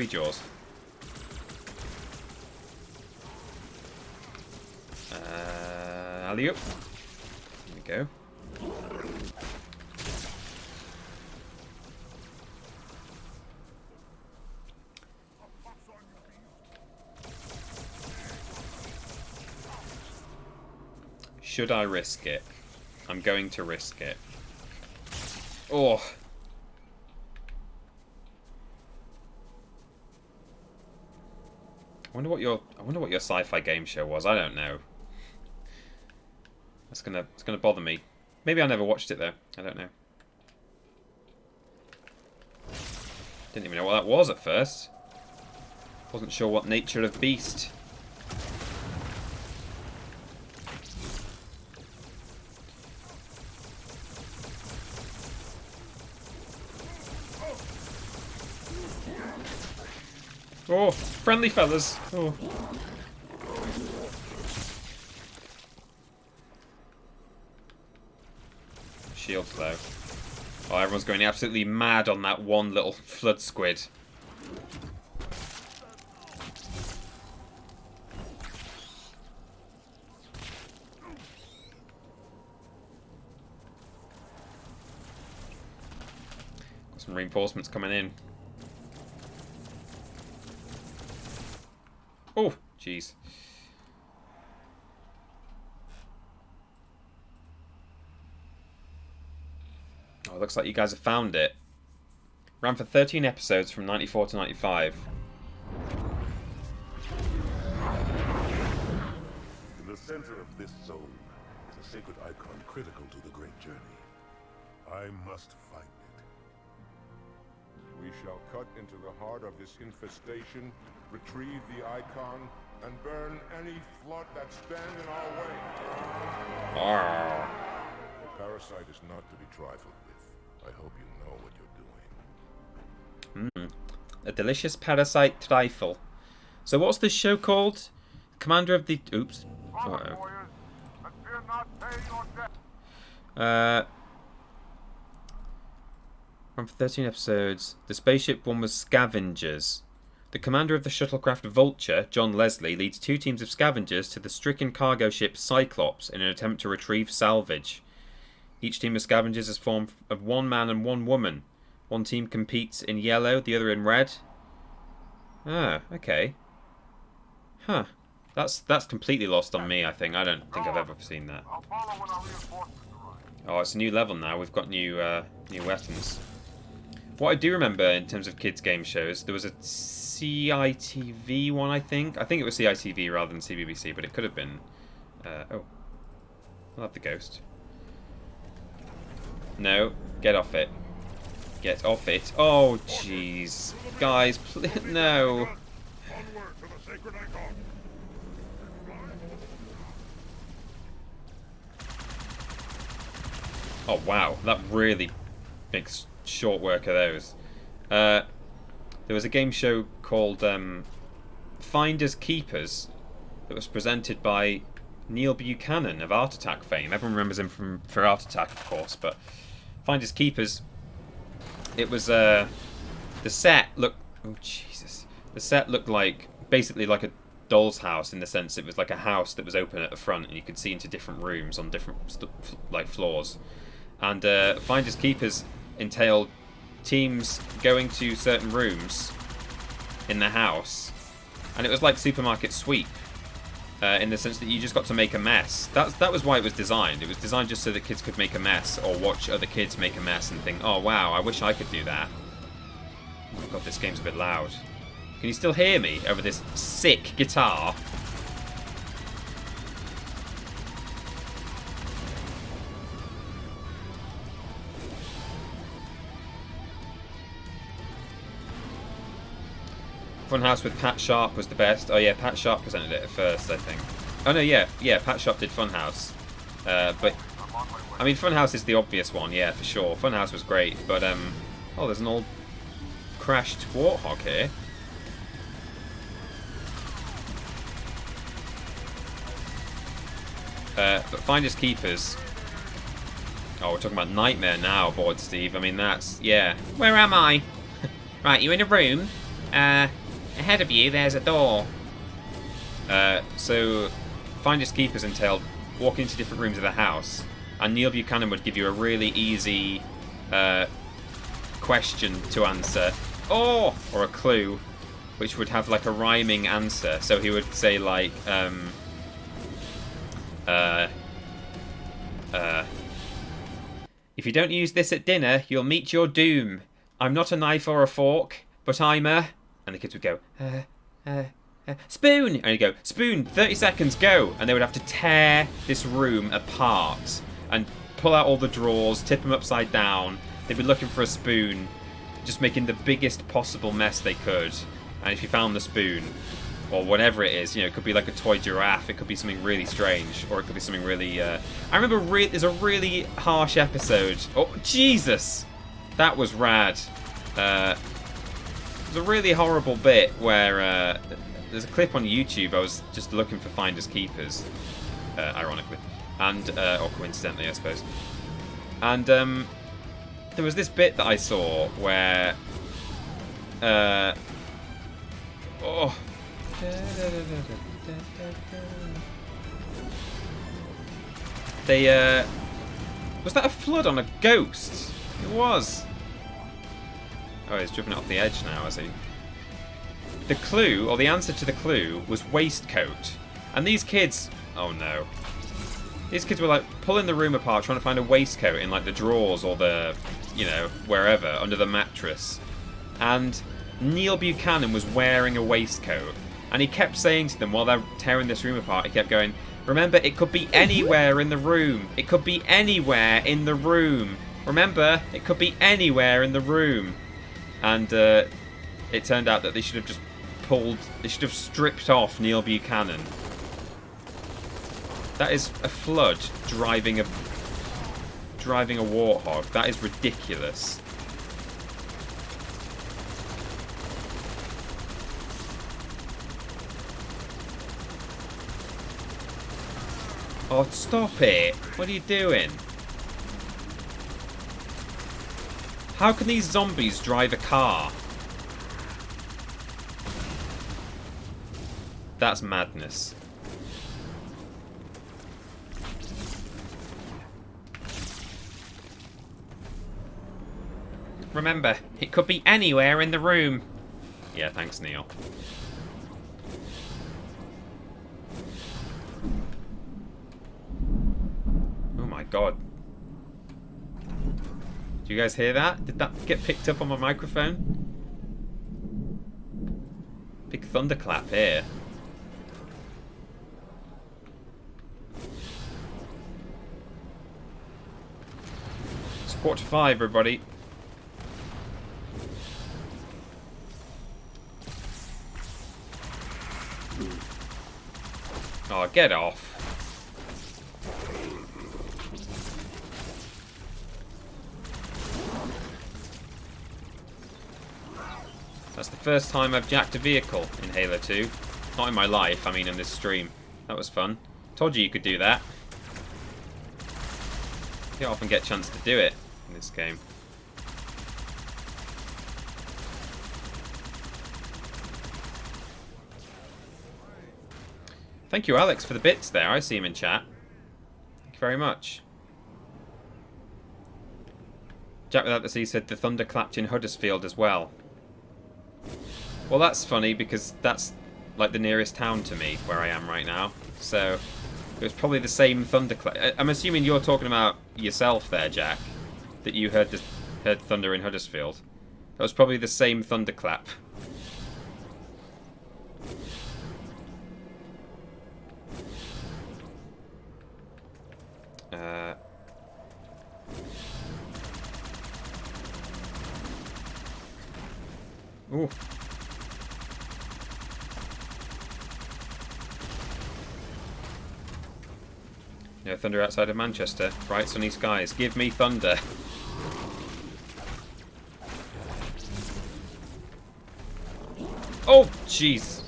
Jaws. Alley-oop. There we go. Should I risk it? I'm going to risk it. Oh. I wonder what your sci-fi game show was. I don't know. It's gonna bother me. Maybe I never watched it though. I don't know. Didn't even know what that was at first. Wasn't sure what nature of beast. Oh, friendly fellas. Oh. Shields though. Oh, everyone's going absolutely mad on that one little flood squid. Got some reinforcements coming in. Oh, jeez. Oh, looks like you guys have found it. Ran for 13 episodes from 94 to 95. In the center of this zone is a sacred icon critical to the great journey. I must find it. We shall cut into the heart of this infestation, retrieve the icon, and burn any flood that stand in our way. Arrgh. The parasite is not to be trifled with. I hope you know what you're doing. A delicious parasite trifle. So what's this show called? Commander of the... Oops. Run for 13 episodes. The spaceship one was Scavengers. The commander of the shuttlecraft Vulture, John Leslie, leads two teams of scavengers to the stricken cargo ship Cyclops in an attempt to retrieve salvage. Each team of scavengers is formed of one man and one woman. One team competes in yellow, the other in red. Ah, okay. Huh. That's completely lost on me, I think. I don't think I've ever seen that. Oh, it's a new level now. We've got new weapons. What I do remember in terms of kids' game shows, there was a CITV one, I think. I think it was CITV rather than CBBC, but it could have been... oh. I'll have the ghost. No, get off it. Get off it. Oh, jeez. Guys, no. Oh, wow. That really makes short work of those. There was a game show called Finders Keepers that was presented by Neil Buchanan of Art Attack fame. Everyone remembers him for Art Attack, of course, but Finders Keepers, it was the set looked... Oh, Jesus. The set looked like, basically like a doll's house in the sense it was like a house that was open at the front and you could see into different rooms on different floors. And Finders Keepers entailed teams going to certain rooms in the house, and it was like Supermarket Sweep in the sense that you just got to make a mess. That was why it was designed. It was designed just so that kids could make a mess or watch other kids make a mess and think, oh wow, I wish I could do that. Oh god, this game's a bit loud. Can you still hear me over this sick guitar? Funhouse with Pat Sharp was the best. Oh yeah, Pat Sharp presented it at first, I think. Oh no, yeah, Pat Sharp did Funhouse. But I mean, Funhouse is the obvious one, yeah, for sure. Funhouse was great, but oh, there's an old crashed warthog here. But finders keepers. Oh, we're talking about nightmare now, bored Steve. I mean, that's, yeah. Where am I? Right, you're in a room. Ahead of you, there's a door. So, finders keepers entailed walking into different rooms of the house, and Neil Buchanan would give you a really easy question to answer, or a clue, which would have like a rhyming answer. So he would say like, if you don't use this at dinner, you'll meet your doom. I'm not a knife or a fork, but I'm a... And the kids would go, spoon! And he'd go, spoon, 30 seconds, go! And they would have to tear this room apart and pull out all the drawers, tip them upside down. They'd be looking for a spoon, just making the biggest possible mess they could. And if you found the spoon, or whatever it is, you know, it could be like a toy giraffe, it could be something really strange, or it could be something really... I remember there's a really harsh episode. Oh, Jesus! That was rad. There's a really horrible bit where... there's a clip on YouTube. I was just looking for finders keepers, ironically, and or coincidentally, I suppose. And there was this bit that I saw where they was that a flood on a ghost? It was. Oh, he's driven it off the edge now, is he? The clue, or the answer to the clue, was waistcoat. And these kids... Oh no. These kids were like pulling the room apart, trying to find a waistcoat in like the drawers or the, you know, wherever, under the mattress. And Neil Buchanan was wearing a waistcoat. And he kept saying to them while they're tearing this room apart, he kept going, remember, it could be anywhere in the room. It could be anywhere in the room. Remember, it could be anywhere in the room. And it turned out that they should have just they should have stripped off Neil Buchanan. That is a flood driving a warthog. That is ridiculous. Oh, stop it. What are you doing? How can these zombies drive a car? That's madness. Remember, it could be anywhere in the room. Yeah, thanks, Neil. Oh my god. Do you guys hear that? Did that get picked up on my microphone? Big thunderclap here. It's 4:45, everybody. Oh, get off. That's the first time I've jacked a vehicle in Halo 2. Not in my life, I mean in this stream. That was fun. Told you could do that. You don't often get a chance to do it in this game. Thank you, Alex, for the bits there. I see him in chat. Thank you very much. Jack Without the Sea said the thunder clapped in Huddersfield as well. Well, that's funny because that's like the nearest town to me where I am right now. So it was probably the same thunderclap. I'm assuming you're talking about yourself there, Jack, that you heard thunder in Huddersfield. That was probably the same thunderclap. Ooh. No thunder outside of Manchester. Bright sunny skies. Give me thunder. Oh, jeez.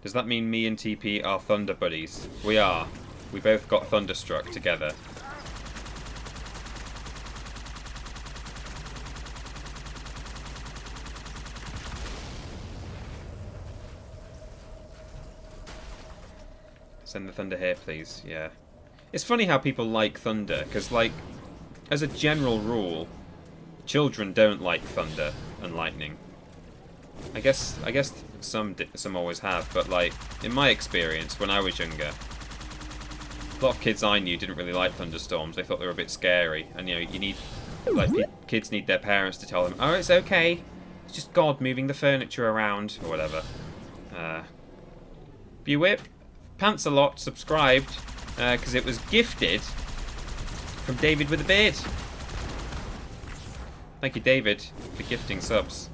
Does that mean me and TP are thunder buddies? We are. We both got thunderstruck together. Send the thunder here, please. Yeah. It's funny how people like thunder, because, like, as a general rule, children don't like thunder and lightning. I guess some always have, but, like, in my experience, when I was younger, a lot of kids I knew didn't really like thunderstorms. They thought they were a bit scary, and you know, you need, like, kids need their parents to tell them, "Oh, it's okay. It's just God moving the furniture around," or whatever. Bewhip. Pants a lot subscribed because it was gifted from David with a beard. Thank you, David, for gifting subs.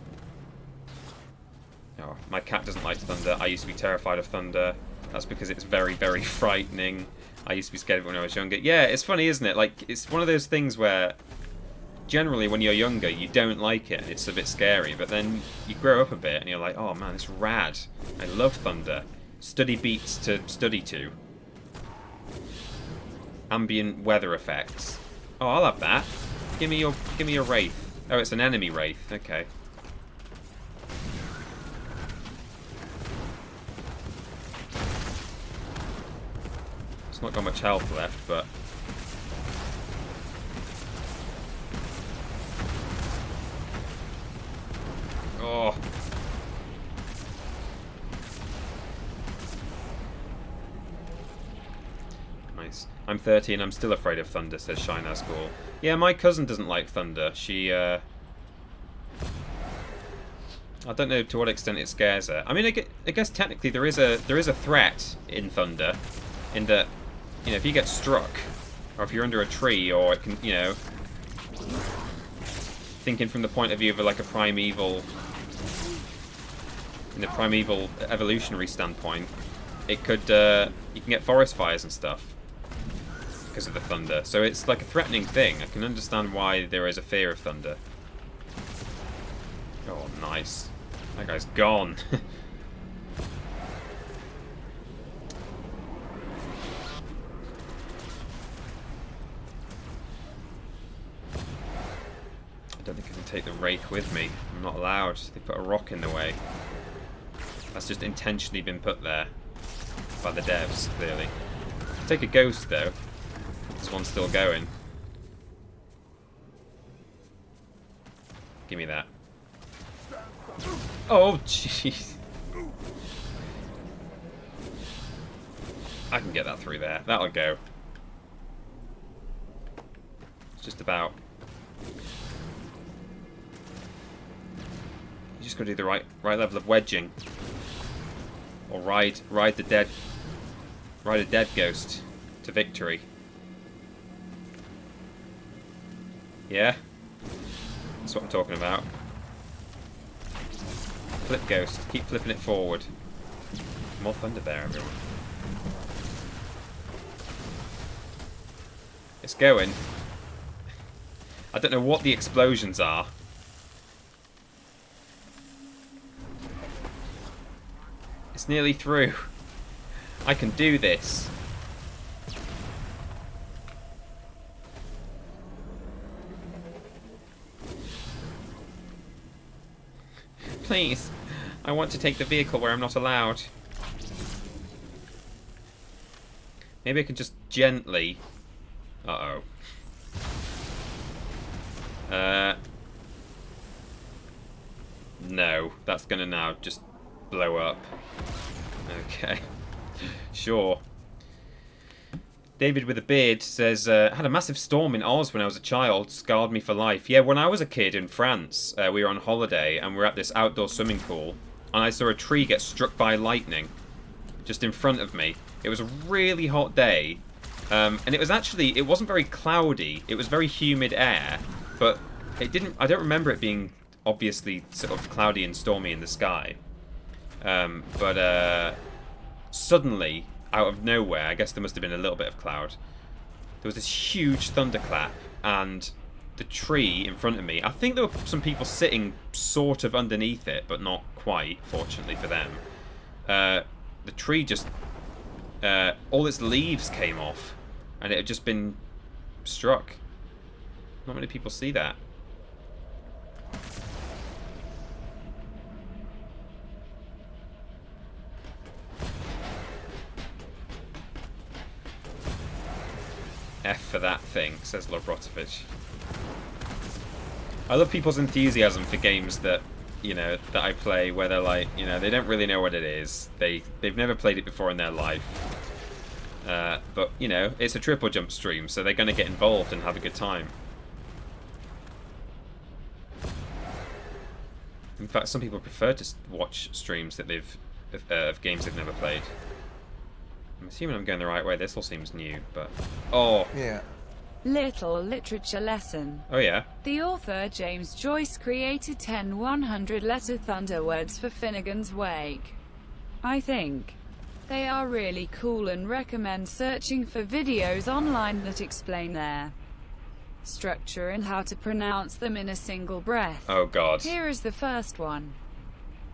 Oh, my cat doesn't like thunder. I used to be terrified of thunder. That's because it's very, very frightening. I used to be scared of it when I was younger. Yeah, it's funny, isn't it? Like, it's one of those things where generally when you're younger you don't like it and it's a bit scary, but then you grow up a bit and you're like, oh man, it's rad. I love thunder. Study beats to study to. Ambient weather effects. Oh, I'll have that. Give me your wraith. Oh, it's an enemy wraith. Okay. It's not got much health left, but oh. Nice. I'm 30 and I'm still afraid of thunder, says Shiner School. Yeah, my cousin doesn't like thunder. She, I don't know to what extent it scares her. I mean, I guess technically there is a threat in thunder, in that, you know, if you get struck, or if you're under a tree, or it can, you know, thinking from the point of view of like a primeval, in the primeval evolutionary standpoint, it could, you can get forest fires and stuff because of the thunder. So it's like a threatening thing. I can understand why there is a fear of thunder. Oh, nice. That guy's gone. I don't think I can take the Wraith with me. I'm not allowed. They put a rock in the way. That's just intentionally been put there by the devs, clearly. I'll take a ghost, though. This one's still going. Give me that. Oh, jeez. I can get that through there. That'll go. It's just about... You just gotta do the right level of wedging. Or ride a dead ghost to victory. Yeah? That's what I'm talking about. Flip ghost. Keep flipping it forward. More thunder there, everyone. It's going. I don't know what the explosions are. It's nearly through. I can do this. Please. I want to take the vehicle where I'm not allowed. Maybe I can just gently... Uh-oh. No. That's gonna now just blow up. Okay. Sure. David with a beard says, had a massive storm in Oz when I was a child, scarred me for life. Yeah, when I was a kid in France, we were on holiday and we were at this outdoor swimming pool, and I saw a tree get struck by lightning just in front of me. It was a really hot day, and it wasn't very cloudy. It was very humid air, but I don't remember it being obviously sort of cloudy and stormy in the sky. But suddenly, out of nowhere, I guess there must have been a little bit of cloud, there was this huge thunderclap, and the tree in front of me, I think there were some people sitting sort of underneath it, but not quite, fortunately for them, the tree just all its leaves came off, and it had just been struck. Not many people see that. F for that thing, says Lobrotovich. I love people's enthusiasm for games that, you know, that I play where they're like, you know, they don't really know what it is. They've never played it before in their life. But, you know, it's a TripleJump stream, so they're going to get involved and have a good time. In fact, some people prefer to watch streams that of games they've never played. I'm assuming I'm going the right way. This all seems new, but... Oh! Yeah. Little literature lesson. Oh, yeah? The author James Joyce created 10 100-letter thunder words for Finnegan's Wake. I think they are really cool and recommend searching for videos online that explain their structure and how to pronounce them in a single breath. Oh, God. Here is the first one.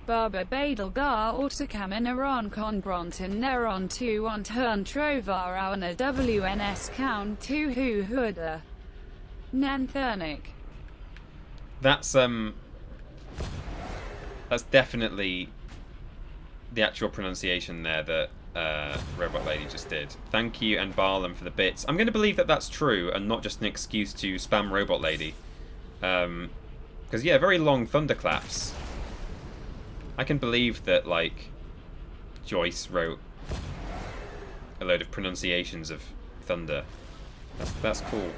Barber Badalgar Autokaminaron Con Bronton Neron 2 on Turn Trovar Auna WNS Count 2 Hu Huda Nanthernic. That's definitely the actual pronunciation there that Robot Lady just did. Thank you and Barlam for the bits. I'm going to believe that that's true and not just an excuse to spam Robot Lady. Because, yeah, very long thunderclaps. I can believe that, like, Joyce wrote a load of pronunciations of thunder. That's cool.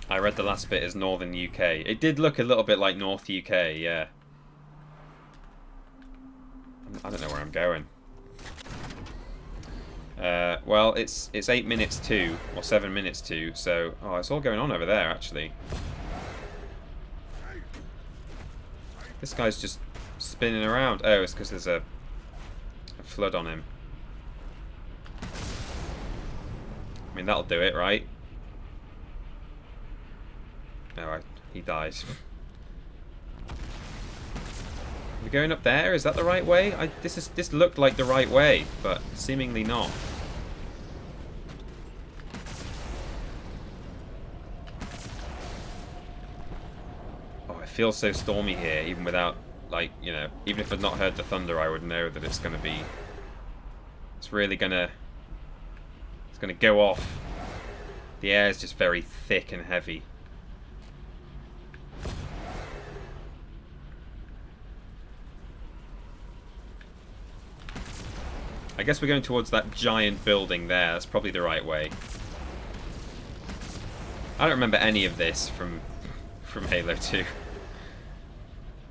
I read the last bit as Northern UK. It did look a little bit like North UK, yeah. I don't know where I'm going. Well, it's 8 minutes to, or 7 minutes to, so... Oh, it's all going on over there, actually. This guy's just spinning around. Oh, it's because there's a flood on him. I mean, that'll do it, right? No, he died. We're going up there? Is that the right way? This looked like the right way, but seemingly not. It feels so stormy here, even without, like, you know, even if I'd not heard the thunder, I would know that it's gonna be, it's really gonna, it's gonna go off. The air is just very thick and heavy. I guess we're going towards that giant building there. That's probably the right way. I don't remember any of this from Halo 2.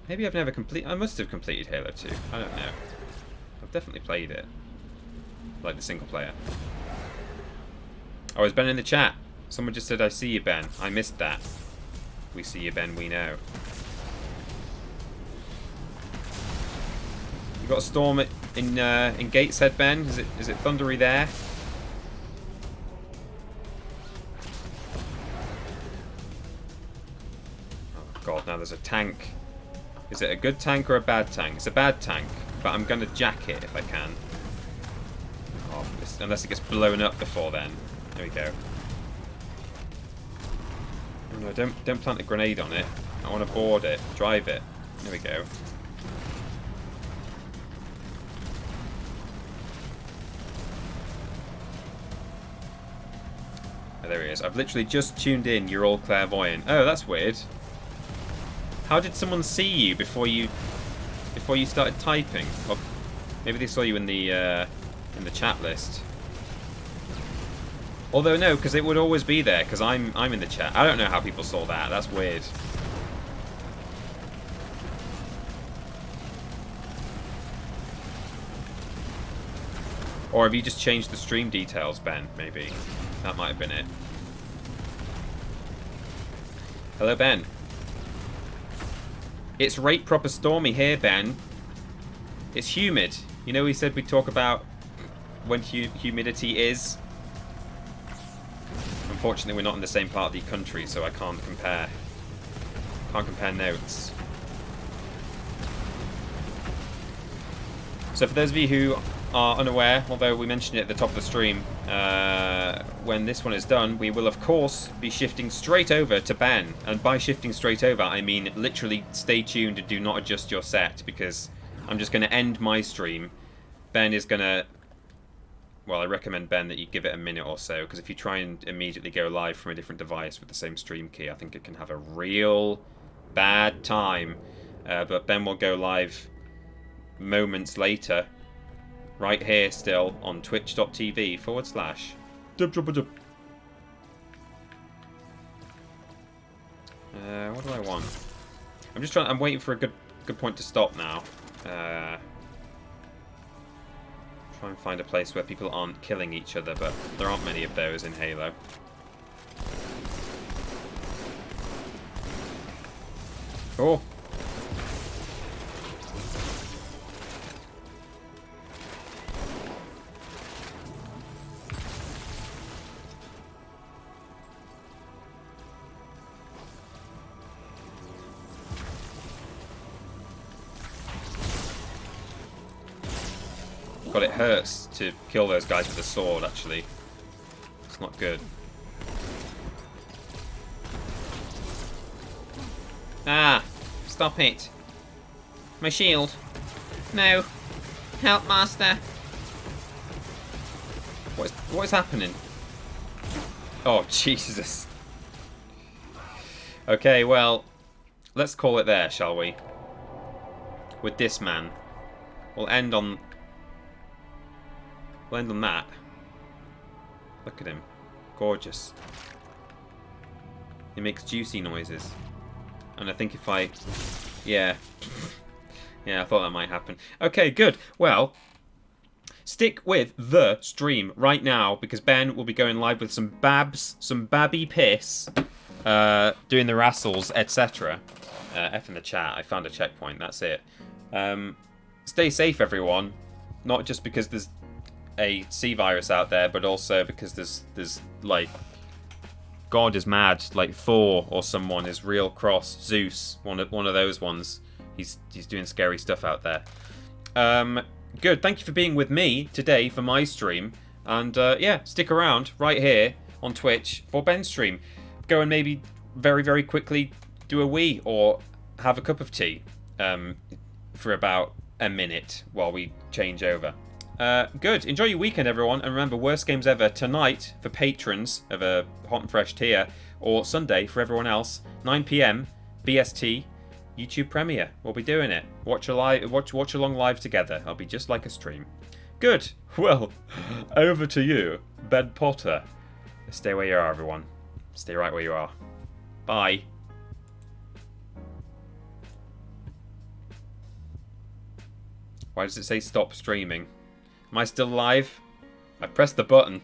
Maybe I've never completed... I must have completed Halo 2. I don't know. I've definitely played it. Like the single player. Oh, is Ben in the chat? Someone just said, I see you, Ben. I missed that. We see you, Ben. We know. You got a storm in Gateshead, Ben? Is it thundery there? Oh, God. Now there's a tank. Is it a good tank or a bad tank? It's a bad tank, but I'm going to jack it if I can. Oh, unless it gets blown up before then. There we go. Oh, no, don't plant a grenade on it. I want to board it. Drive it. There we go. Oh, there he is. I've literally just tuned in. You're all clairvoyant. Oh, that's weird. How did someone see you before you started typing? Or maybe they saw you in the chat list. Although no, because it would always be there because I'm in the chat. I don't know how people saw that. That's weird. Or have you just changed the stream details, Ben? Maybe that might have been it. Hello, Ben. It's rate proper stormy here, Ben. It's humid. You know we said we'd talk about when humidity is? Unfortunately, we're not in the same part of the country, so I can't compare. Can't compare notes. So for those of you who are unaware, although we mentioned it at the top of the stream, when this one is done, we will of course be shifting straight over to Ben. And by shifting straight over, I mean literally stay tuned and do not adjust your set, because I'm just going to end my stream. Ben is going to... Well, I recommend, Ben, that you give it a minute or so, because if you try and immediately go live from a different device with the same stream key, I think it can have a real bad time. But Ben will go live moments later, right here still, on twitch.tv/dub. What do I want? I'm waiting for a good point to stop now. Try and find a place where people aren't killing each other, but there aren't many of those in Halo. Oh. God, it hurts to kill those guys with a sword, actually. It's not good. Ah! Stop it! My shield! No! Help, Master! What is happening? Oh, Jesus. Okay, well, let's call it there, shall we? With this man. We'll end on that. Look at him. Gorgeous. He makes juicy noises. And I think if I... Yeah. Yeah, I thought that might happen. Okay, good. Well, stick with the stream right now, because Ben will be going live with some babby piss, doing the wrestles, etc. F in the chat. I found a checkpoint. That's it. Stay safe, everyone. Not just because there's a C virus out there, but also because there's like, God is mad, like Thor or someone is real cross. Zeus, one of those ones. He's doing scary stuff out there. Good. Thank you for being with me today for my stream, and yeah, stick around right here on Twitch for Ben's stream. Go and maybe very, very quickly do a wee or have a cup of tea for about a minute while we change over. Good. Enjoy your weekend, everyone. And remember, worst games ever tonight for patrons of a hot and fresh tier, or Sunday for everyone else, 9 PM, BST, YouTube premiere. We'll be doing it. Watch along live together. I'll be just like a stream. Good. Well, over to you, Ben Potter. Stay where you are, everyone. Stay right where you are. Bye. Why does it say stop streaming? Am I still live? I pressed the button.